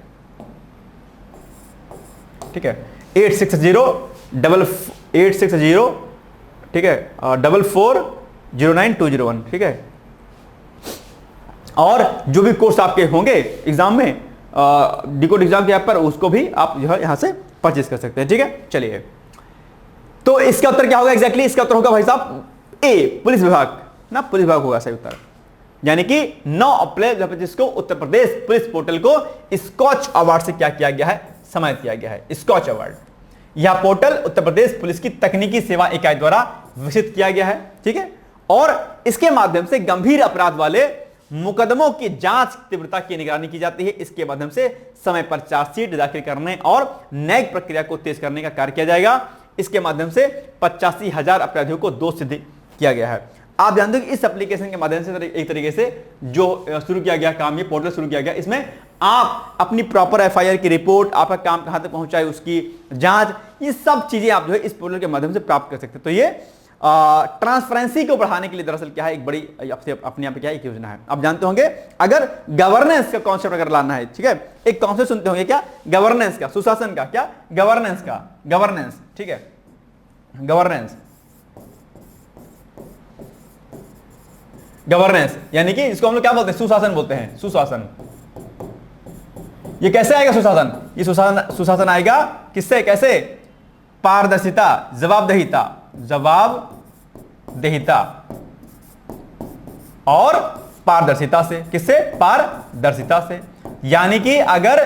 ठीक है। 860860, ठीक है, 44090201, ठीक है। और जो भी कोर्स आपके होंगे एग्जाम में डिकोड एग्जाम के ऐप पर, उसको भी आप जो है यहां से परचेज कर सकते हैं, ठीक है। चलिए, तो इसका उत्तर क्या होगा एग्जैक्टली? इसका उत्तर होगा भाई साहब ए, पुलिस विभाग ना, पुलिस विभाग होगा सही उत्तर। यानी कि 9 अप्रैल 2025 को उत्तर प्रदेश पुलिस पोर्टल को स्कॉच अवार्ड से क्या किया गया है? सम्मानित किया गया है, स्कॉच अवार्ड। यह पोर्टल उत्तर प्रदेश पुलिस की तकनीकी सेवा इकाई द्वारा विकसित किया गया है, ठीक है, और इसके माध्यम से गंभीर अपराध वाले मुकदमों की जांच तीव्रता की निगरानी की जाती है। इसके माध्यम से समय पर चार्जशीट दाखिल करने और न्यायिक प्रक्रिया को तेज करने का कार्य किया जाएगा। इसके माध्यम से 85,000 अपराधियों को दोष सिद्ध किया गया है। आप जानते हो कि इस एप्लीकेशन के माध्यम से एक तरीके से जो शुरू किया गया काम, ये पोर्टल शुरू किया गया, इसमें आप अपनी प्रॉपर एफआईआर की रिपोर्ट, आपका काम कहां तक पहुंचा है उसकी जांच, ये सब चीजें आप जो है इस पोर्टल के माध्यम से प्राप्त कर सकते हैं। तो ये ट्रांसपेरेंसी को बढ़ाने के लिए दरअसल क्या है, एक बड़ी अपने आप क्या है, एक योजना है। आप जानते होंगे अगर गवर्नेंस का कॉन्सेप्ट अगर लाना है, ठीक है, एक कॉन्सेप्ट सुनते होंगे क्या, गवर्नेंस का, सुशासन का, क्या गवर्नेंस का, गवर्नेंस, ठीक है, गवर्नेंस, गवर्नेंस यानी कि इसको हम लोग क्या बोलते हैं, सुशासन बोलते हैं, सुशासन। ये कैसे आएगा सुशासन? ये सुशासन आएगा किससे, कैसे? पारदर्शिता, जवाबदेहिता, जवाबदेहिता और पारदर्शिता से। किससे? पारदर्शिता से। यानी कि अगर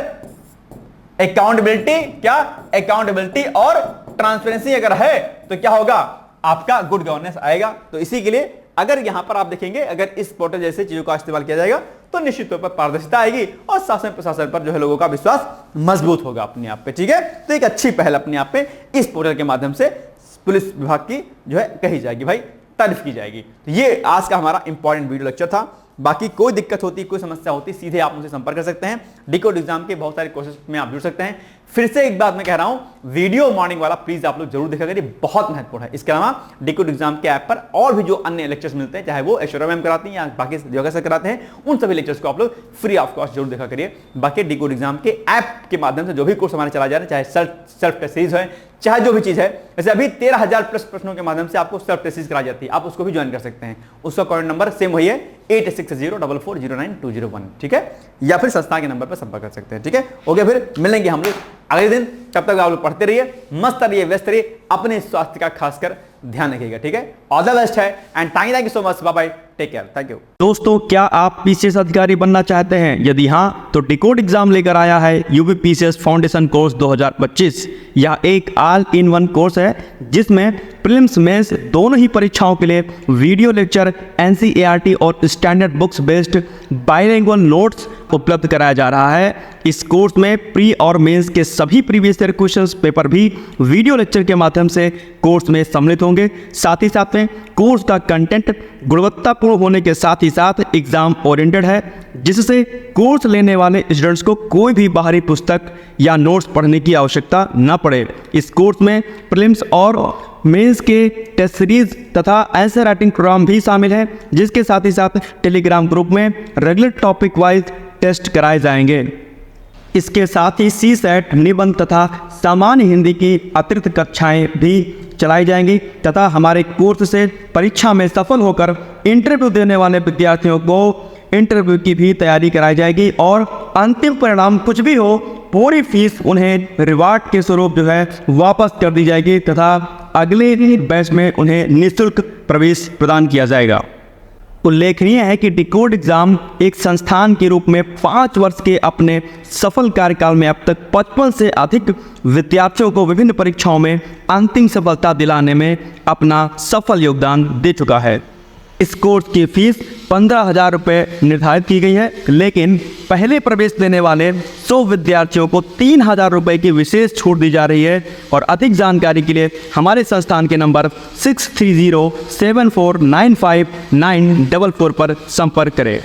अकाउंटेबिलिटी, क्या अकाउंटेबिलिटी और ट्रांसपेरेंसी अगर है तो क्या होगा, आपका गुड गवर्नेंस आएगा। तो इसी के लिए अगर यहां पर आप देखेंगे, अगर इस पोर्टल जैसे चीजों का इस्तेमाल किया जाएगा तो निश्चित तौर पर पारदर्शिता आएगी और शासन प्रशासन पर जो है लोगों का विश्वास मजबूत होगा अपने आप पे, ठीक है। तो एक अच्छी पहल अपने आप पे इस पोर्टल के माध्यम से पुलिस विभाग की जो है कही जाएगी, भाई तारीफ की जाएगी। तो ये आज का हमारा इंपॉर्टेंट वीडियो लेक्चर था। बाकी कोई दिक्कत होती, कोई समस्या होती, सीधे आप मुझसे संपर्क कर सकते हैं। डिकोड एग्जाम के बहुत सारे कोर्सेज में आप जुड़ सकते हैं। फिर से एक बात मैं कह रहा हूं, वीडियो मॉर्निंग वाला प्लीज आप लोग जरूर देखा करिए, बहुत महत्वपूर्ण है। इसके अलावा डिकोड एग्जाम के ऐप पर और भी जो अन्य लेक्चर्स मिलते हैं, चाहे वो ऐश्वर्या मैम कराती हैं या बाकी जगह से कराते हैं, उन सभी लेक्चर्स को आप लोग फ्री ऑफ कॉस्ट जरूर देखा करिए। बाकी डिकोड एग्जाम के ऐप के माध्यम से जो भी कोर्स हमारे चला जा रहे हैं, चाहे सेल्फ टेस्ट सीरीज है, चाहे जो भी चीज है, जैसे अभी 13,000 प्लस प्रश्नों के माध्यम से आपको सेल्फ टेस्ट सीरीज कराई जाती है, आप उसको भी ज्वाइन कर सकते हैं। उसका कॉन्टैक्ट नंबर सेम वही है 8604409201, ठीक है, या फिर संस्था के नंबर पर संपर्क कर सकते हैं, ठीक है। ओके, फिर मिलेंगे हम लोग अगले दिन। तब तक आप लोग पढ़ते रहिए, मस्त रहिए, व्यस्त रहिए, अपने स्वास्थ्य का खासकर ध्यान रखिएगा, ठीक है। ऑल द बेस्ट है and thank you so much, bye bye, take care, thank you. दोस्तों, क्या आप पीसीएस अधिकारी बनना चाहते हैं? यदि हाँ, तो डिकोड एग्जाम लेकर आया है यूपी पीसीएस फाउंडेशन कोर्स 2025। यह एक ऑल इन वन कोर्स है जिसमें प्रीलिम्स मेंस दोनों ही परीक्षाओं के लिए वीडियो लेक्चर, एनसीईआरटी और standard books based bilingual notes उपलब्ध कराया जा रहा है। इस कोर्स में प्री और मेंस के सभी प्रीवियस ईयर क्वेश्चंस पेपर भी वीडियो लेक्चर के माध्यम से कोर्स में सम्मिलित होंगे। साथ ही साथ में कोर्स का कंटेंट गुणवत्तापूर्ण होने के साथ ही साथ एग्जाम ओरिएंटेड है, जिससे कोर्स लेने वाले स्टूडेंट्स को कोई भी बाहरी पुस्तक या नोट्स पढ़ने की आवश्यकता न पड़े। इस कोर्स में प्रीलिम्स और मेंस के टेस्ट सीरीज तथा आंसर राइटिंग प्रोग्राम भी शामिल है, जिसके साथ ही साथ टेलीग्राम ग्रुप में रेगुलर टॉपिक वाइज टेस्ट कराए जाएंगे। इसके साथ ही सीसेट, निबंध तथा सामान्य हिंदी की अतिरिक्त कक्षाएं भी चलाई जाएंगी तथा हमारे कोर्स से परीक्षा में सफल होकर इंटरव्यू देने वाले विद्यार्थियों को इंटरव्यू की भी तैयारी कराई जाएगी और अंतिम परिणाम कुछ भी हो, पूरी फीस उन्हें रिवार्ड के स्वरूप जो है वापस कर दी जाएगी तथा अगले बैच में उन्हें निःशुल्क प्रवेश प्रदान किया जाएगा। उल्लेखनीय है कि डिकोड एग्जाम एक संस्थान के रूप में 5 वर्ष के अपने सफल कार्यकाल में अब तक 55 से अधिक विद्यार्थियों को विभिन्न परीक्षाओं में अंतिम सफलता दिलाने में अपना सफल योगदान दे चुका है। इस कोर्स की फीस 15,000 रुपये निर्धारित की गई है, लेकिन पहले प्रवेश देने वाले 100 विद्यार्थियों को 3,000 रुपये की विशेष छूट दी जा रही है। और अधिक जानकारी के लिए हमारे संस्थान के नंबर 6307495944 पर संपर्क करें।